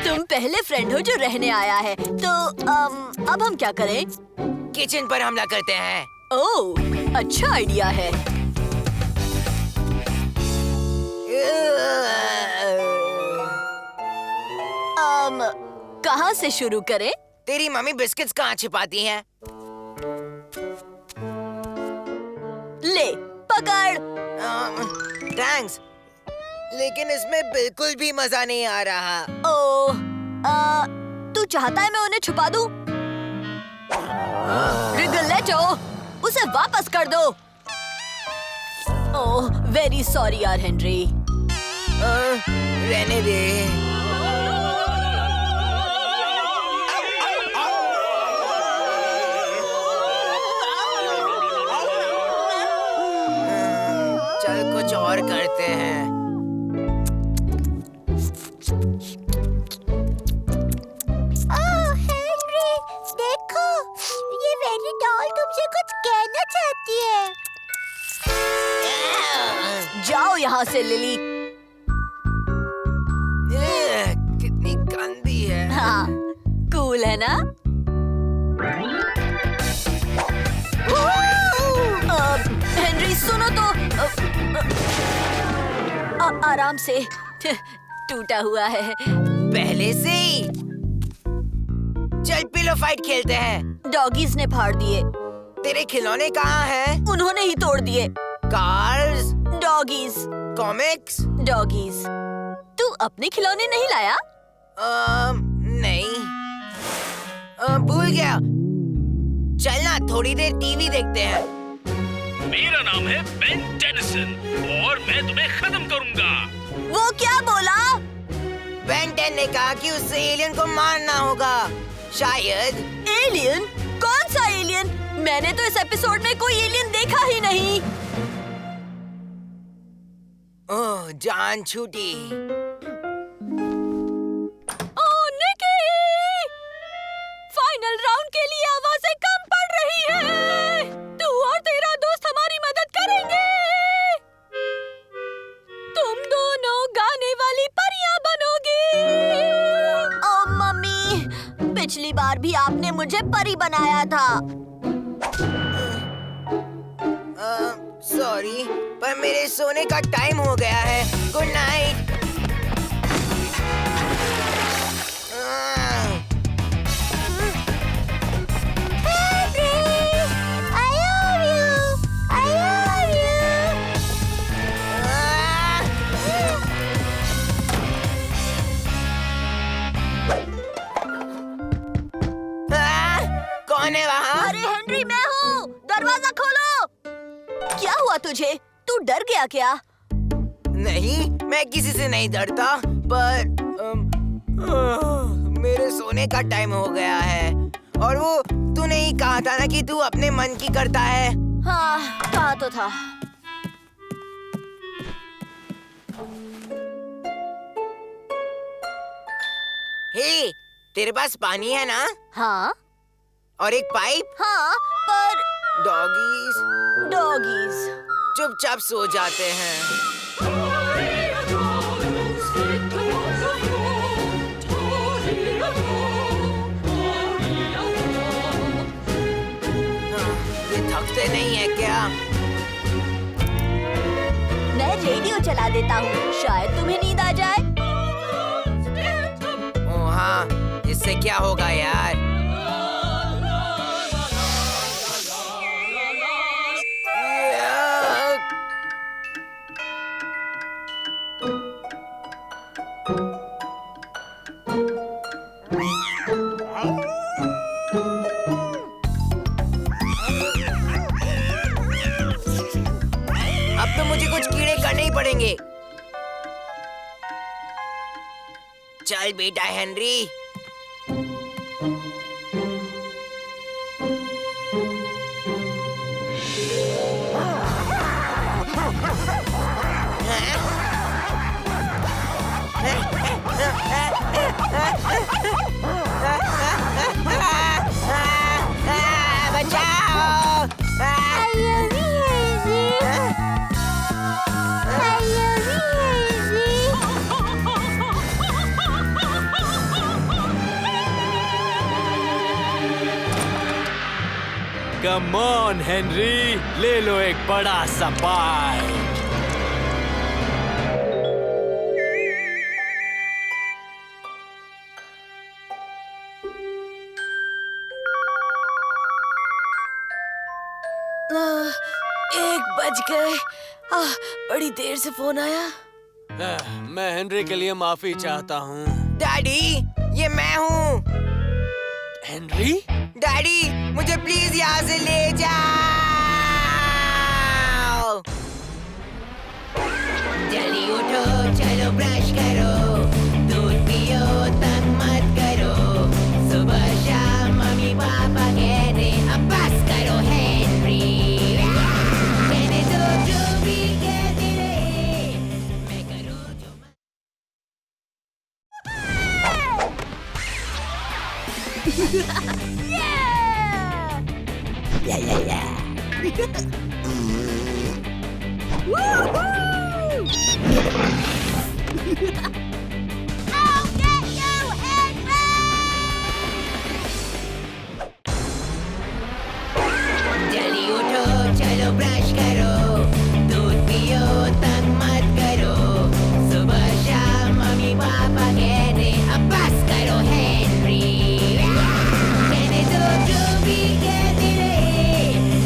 तुम पहले फ्रेंड हो जो रहने आया है, तो अब हम क्या करें? किचन पर हमला करते हैं। ओह, अच्छा आइडिया है। कहाँ से शुरू करें? तेरी मम्मी बिस्किट्स कहाँ छिपाती हैं? ले, पकड़। थैंक्स, लेकिन इसमें बिल्कुल भी मजा नहीं आ रहा। ओह, तू चाहता है मैं उन्हें छुपा दूं? रिगलेटो, उसे वापस कर दो। ओह, वेरी सॉरी यार हेनरी। रहने दे। चल कुछ और करते हैं। ओह हेनरी, देखो, ये मेरी डॉल तुमसे कुछ कहना चाहती है। जाओ यहाँ से लिली। कितनी गंदी है। हाँ, कूल है ना? हेनरी सुनो तो। आराम से। टूटा हुआ है। पहले से ही। चल पिलो फाइट खेलते हैं। डॉगीज ने फाड़ दिए। तेरे खिलौने कहाँ हैं? उन्होंने ही तोड़ दिए। Cars, doggies, comics? डॉगीज। तू अपने खिलौने नहीं लाया? नहीं। भूल गया। चलना थोड़ी देर टीवी देखते हैं। मेरा नाम है बेन टेनिसन और मैं तुम्हें खत्म करूंगा। वो क्या बोला? बेन 10 ने कहा कि उससे एलियन को मारना होगा। शायद। एलियन? कौन सा एलियन? मैंने तो इस एपिसोड में कोई एलियन देखा ही नहीं। ओह, जान छूटी। ओह निकी! फाइनल राउंड के लिए आवाजें कम पड़ रही है। तू और तेरा दोस्त हमारी मदद करेंगे। तुम दोनों गाने वाली परियां बनोगी। ओह मम्मी, पिछली बार भी आपने मुझे परी बनाया था। सॉरी, पर मेरे सोने का टाइम हो गया है। Good night. कौन है वहाँ? अरे हेनरी, मैं हूँ। दरवाजा खोलो। क्या हुआ तुझे? तू डर गया क्या? नहीं, मैं किसी से नहीं डरता, पर मेरे सोने का टाइम हो गया है। और वो तूने ही कहा था ना कि तू अपने मन की करता है। हाँ, कहा तो था। हे, तेरे पास पानी है ना? हाँ। और एक पाइप? हाँ, पर डॉगीज चुपचाप सो जाते हैं। ये थकते नहीं है क्या? मैं रेडियो चला देता हूँ, शायद तुम्हें नींद आ जाए। ओह हाँ, इससे क्या होगा यार? अब तो मुझे कुछ कीड़े करने ही पड़ेंगे। चल बेटा हेनरी। बचाओ! कम ऑन हेनरी, ले लो एक बड़ा सा बाइट। एक बज गए। बड़ी देर से फोन आया। मैं हेनरी के लिए माफी चाहता हूँ। डैडी, ये मैं हूँ। हेनरी? डैडी, मुझे प्लीज यहाँ से ले जाओ। जल्दी उठो, चलो ब्रश करो, दूध पियो, तंग मत करो। सुबह शाम मम्मी पापा कहने अब बस करो हेनरी। कहने दो जो भी कहते रहे, मैं करूँ जो जल्दी उठो, चलो ब्रश करो, दूध पियो, तंग मत करो। सुबह शाम मम्मी पापा कहने अब बस करो हेनरी। कहने दो जो भी कहते रहे,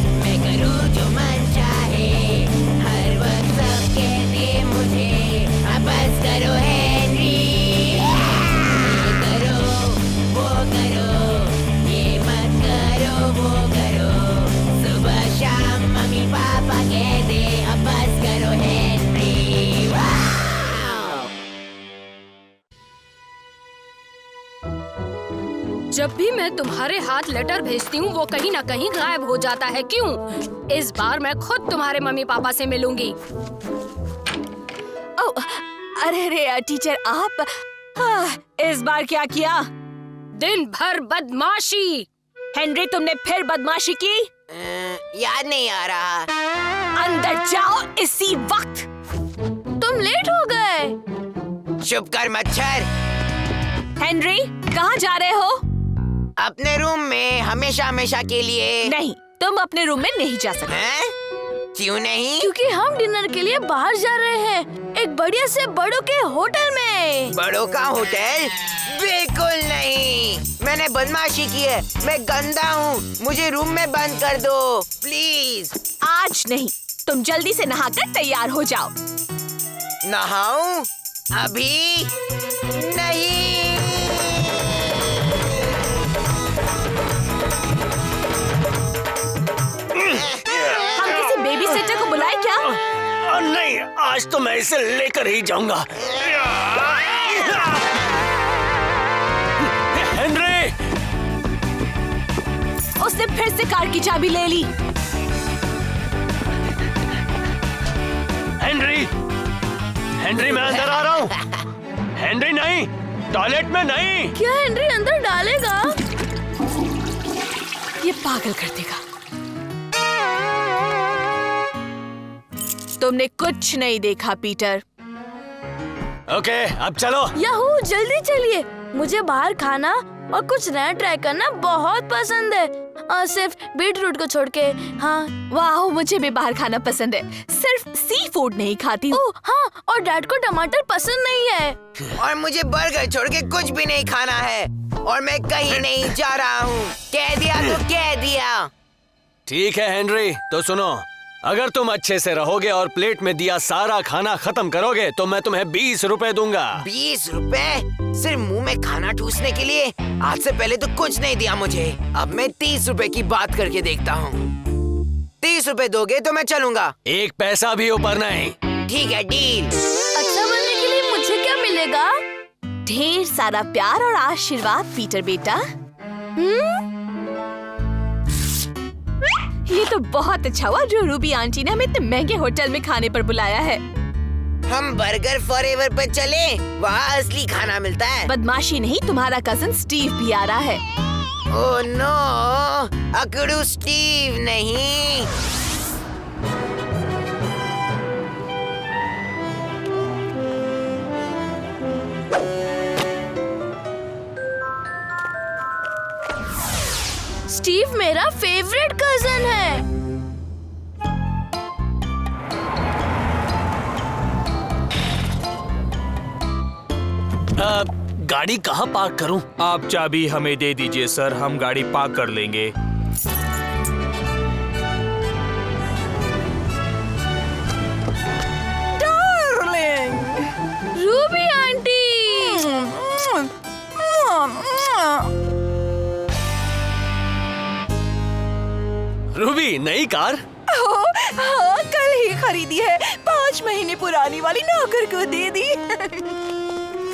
जब भी मैं तुम्हारे हाथ लेटर भेजती हूँ वो कहीं ना कहीं गायब हो जाता है, क्यों? इस बार मैं खुद तुम्हारे मम्मी पापा से मिलूंगी। अरे टीचर आप इस बार क्या किया? दिन भर बदमाशी। हेनरी तुमने फिर बदमाशी की? याद नहीं आ रहा। अंदर जाओ इसी वक्त। तुम लेट हो गए। चुप कर मच्छर। हेनरी कहाँ जा रहे हो? अपने रूम में हमेशा हमेशा के लिए। नहीं, तुम अपने रूम में नहीं जा सकते। हैं? क्यों नहीं? क्योंकि हम डिनर के लिए बाहर जा रहे हैं, एक बढ़िया से बड़ों के होटल में। बड़ों का होटल? बिल्कुल नहीं, मैंने बदमाशी की है, मैं गंदा हूँ, मुझे रूम में बंद कर दो प्लीज। आज नहीं, तुम जल्दी से नहाकर तैयार हो जाओ। नहाऊं? अभी नहीं। हम किसी बेबी सिटर को बुलाएं क्या? नहीं, आज तो मैं इसे लेकर ही जाऊंगा। हेनरी! उसने फिर से कार की चाबी ले ली। हेनरी! हेनरी मैं अंदर आ रहा हूँ। हेनरी नहीं, टॉयलेट में नहीं। क्या हेनरी अंदर डालेगा? ये पागल कर देगा। तुमने कुछ नहीं देखा पीटर। ओके, अब चलो। याहू, जल्दी चलिए, मुझे बाहर खाना और कुछ नया ट्राई करना बहुत पसंद है, और सिर्फ बीटरूट को छोड़ के। हाँ, वाह, मुझे भी बाहर खाना पसंद है, सिर्फ सी फूड नहीं खाती हूँ। हाँ, और डैड को टमाटर पसंद नहीं है। और मुझे बर्गर छोड़ के कुछ भी नहीं खाना है, और मैं कहीं नहीं जा रहा हूँ। कह दिया तो कह दिया। ठीक है हेनरी, तो सुनो, अगर तुम अच्छे से रहोगे और प्लेट में दिया सारा खाना खत्म करोगे तो मैं तुम्हें 20 रुपए दूंगा। 20 रुपए? सिर्फ मुंह में खाना ठूसने के लिए? आज से पहले तो कुछ नहीं दिया मुझे, अब मैं 30 रुपए की बात करके देखता हूँ। 30 रुपए दोगे तो मैं चलूंगा। एक पैसा भी ऊपर नहीं। ठीक है, डील। अच्छा बनने के लिए मुझे क्या मिलेगा? ढेर सारा प्यार और आशीर्वाद पीटर बेटा। ये तो बहुत अच्छा हुआ जो रूबी आंटी ने हमें इतने महंगे होटल में खाने पर बुलाया है। हम बर्गर फॉरएवर पर चले, वहाँ असली खाना मिलता है। बदमाशी नहीं, तुम्हारा कजन स्टीव भी आ रहा है। ओह नो, अकड़ू स्टीव नहीं। स्टीव मेरा फेवरेट कजन है। गाड़ी कहाँ पार्क करूं? आप चाबी हमें दे दीजिए सर, हम गाड़ी पार्क कर लेंगे। डार्लिंग! Ruby aunty! रूबी, नई कार? हाँ, कल ही खरीदी है, 5 महीने पुरानी वाली नौकर को दे दी।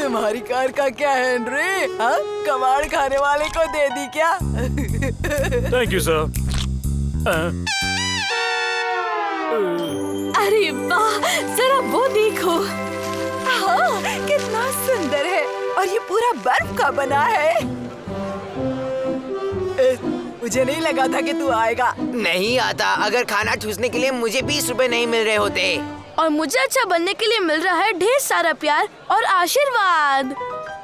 तुम्हारी कार का क्या है हेनरी? हाँ, कबाड़ खाने वाले को दे दी क्या? Thank you sir. अरे वाह, जरा वो देखो। हाँ, कितना सुंदर है, और ये पूरा बर्फ का बना है। मुझे नहीं लगा था कि तू आएगा। नहीं आता, अगर खाना ठूसने के लिए मुझे 20 रुपए नहीं मिल रहे होते। और मुझे अच्छा बनने के लिए मिल रहा है ढेर सारा प्यार और आशीर्वाद।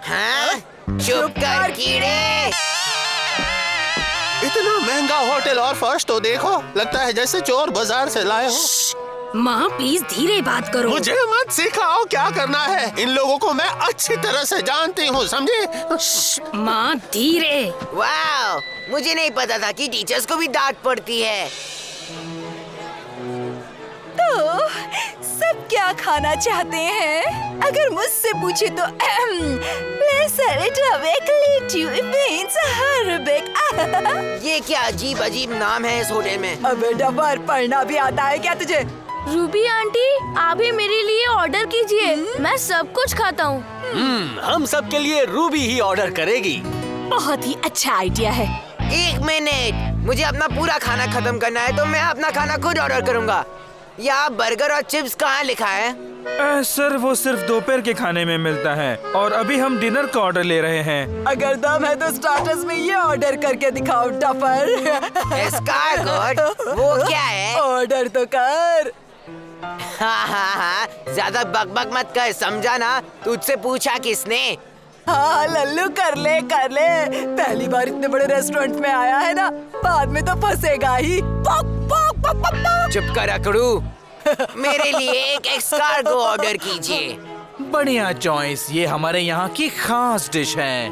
हाँ? चुप कर कीड़े। इतना महंगा होटल और फर्श तो देखो, लगता है जैसे चोर बाजार से लाए हो। माँ प्लीज धीरे बात करो। मुझे मत सिखाओ क्या करना है, इन लोगों को मैं अच्छी तरह से जानती हूँ, समझे? माँ धीरे। वाह, मुझे नहीं पता था कि टीचर्स को भी डांट पड़ती है। तो सब क्या खाना चाहते हैं? अगर मुझसे पूछे तो ये क्या अजीब अजीब नाम है इस होटल में। अब बेटा, बार पढ़ना भी आता है क्या तुझे? रूबी आंटी, आप भी मेरे लिए ऑर्डर कीजिए, मैं सब कुछ खाता हूँ। हम सब के लिए रूबी ही ऑर्डर करेगी। बहुत ही अच्छा आइडिया है। 1 मिनट, मुझे अपना पूरा खाना खत्म करना है तो मैं अपना खाना खुद ऑर्डर करूंगा। यहाँ बर्गर और चिप्स कहाँ लिखा है? सर वो सिर्फ दोपहर के खाने में मिलता है और अभी हम डिनर का ऑर्डर ले रहे हैं। अगर दम है तो स्टार्टर्स में ये ऑर्डर करके दिखाओ टफर। एस्कारगोट, वो क्या है? ऑर्डर तो कर। हाँ, ज्यादा बकबक मत कर, समझा ना? तुझसे पूछा किसने? हाँ लल्लू, कर ले। पहली बार इतने बड़े रेस्टोरेंट में आया है ना, बाद में तो फंसेगा ही। चुप कर अकड़ू। मेरे लिए एक एस्कारगो ऑर्डर कीजिए। बढ़िया चॉइस, ये हमारे यहाँ की खास डिश है।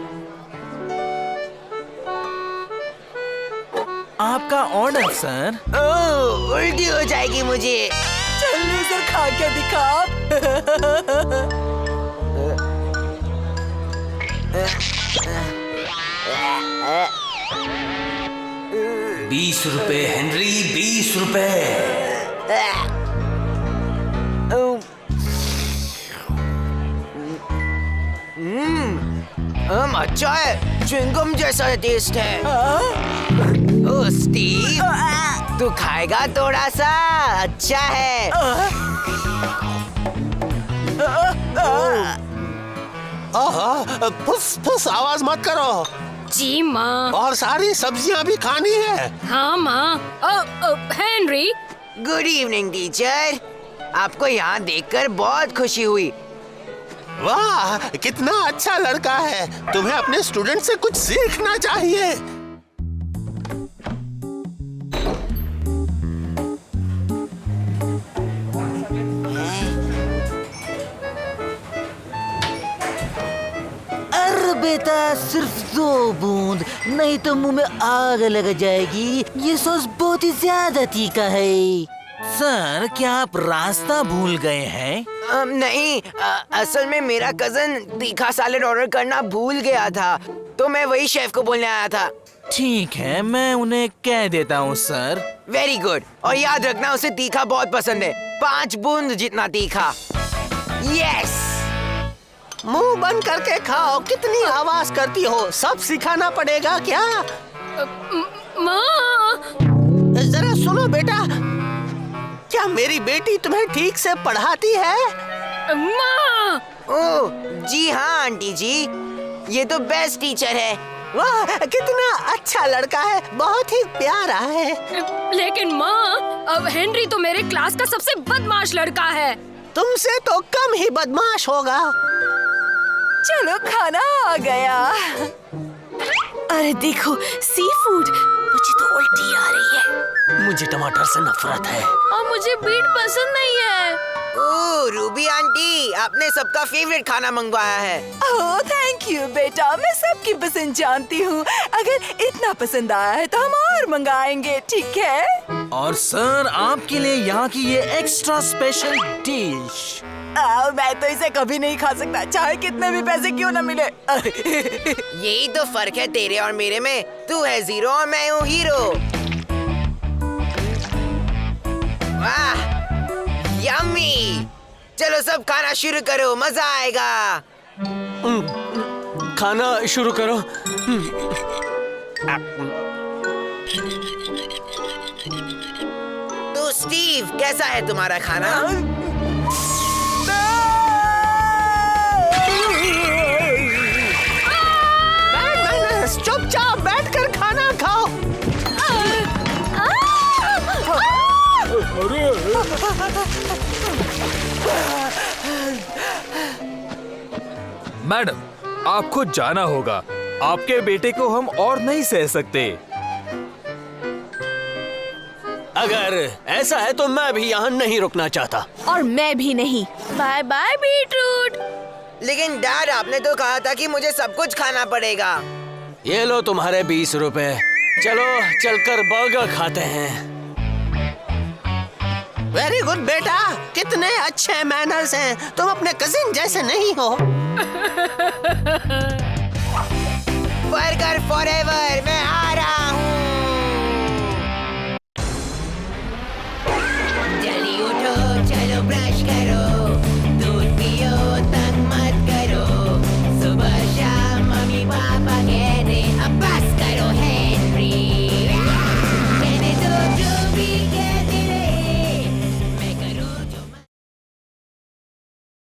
आपका ऑर्डर सर। ओह, उल्टी हो जाएगी मुझे। चल लेज़र खा के दिखा। 20 रुपए हेनरी, 20 रुपए। अच्छा है, च्युइंगम जैसा टेस्ट है। ओह स्टीव, तू खाएगा थोड़ा सा? अच्छा है। फुस फुस आवाज मत करो। जी माँ। और सारी सब्जियां भी खानी है। हाँ माँ। हेनरी। गुड इवनिंग टीचर, आपको यहाँ देखकर बहुत खुशी हुई। वाह, कितना अच्छा लड़का है। तुम्हें अपने स्टूडेंट से कुछ सीखना चाहिए। अरे बेटा, सिर्फ 2 बूंद, नहीं तो मुंह में आग लग जाएगी। ये सॉस बहुत ही ज्यादा तीखा है। सर, क्या आप रास्ता भूल गए हैं? नहीं, असल में मेरा कजन तीखा सैलेड ऑर्डर करना भूल गया था, तो मैं वही शेफ को बोलने आया था। ठीक है, मैं उन्हें कह देता हूँ सर। वेरी गुड, और याद रखना उसे तीखा बहुत पसंद है, 5 बूंद जितना तीखा। यस। मुंह बंद करके खाओ, कितनी आवाज करती हो, सब सिखाना पड़ेगा क्या? माँ। जरा सुनो बेटा, क्या मेरी बेटी तुम्हें ठीक से पढ़ाती है? माँ। ओह जी हाँ आंटी जी, ये तो बेस्ट टीचर है। वाह, कितना अच्छा लड़का है, बहुत ही प्यारा है। लेकिन माँ, अब हेनरी तो मेरे क्लास का सबसे बदमाश लड़का है। तुमसे तो कम ही बदमाश होगा। चलो खाना आ गया। अरे देखो, सी फूड। मुझे तो उल्टी आ रही है। मुझे टमाटर से नफरत है। और मुझे बीट पसंद नहीं है। ओह रूबी आंटी, आपने सबका फेवरेट खाना मंगवाया है। ओह थैंक यू बेटा, मैं सबकी पसंद जानती हूँ। अगर इतना पसंद आया है तो हम और मंगाएंगे, ठीक है? और सर, आपके लिए यहाँ की ये एक्स्ट्रा स्पेशल डिश। मैं तो इसे कभी नहीं खा सकता, चाहे कितने भी पैसे क्यों न मिले। यही तो फर्क है तेरे और मेरे में, तू है जीरो और मैं हूँ हीरो। वाह, यम्मी। चलो सब खाना शुरू करो, मजा आएगा। खाना शुरू करो। तो स्टीव, कैसा है तुम्हारा खाना? चुपचाप बैठकर खाना खाओ। मैडम, आपको जाना होगा। आपके बेटे को हम और नहीं सह सकते। अगर ऐसा है तो मैं भी यहाँ नहीं रुकना चाहता। और मैं भी नहीं। Bye bye beetroot. लेकिन डैड, आपने तो कहा था कि मुझे सब कुछ खाना पड़ेगा। ये लो तुम्हारे 20 रुपए। चलो चलकर बर्गर खाते हैं। वेरी गुड बेटा, कितने अच्छे मैनर्स हैं। तुम अपने कजिन जैसे नहीं हो। बर्गर फॉरएवर, मैं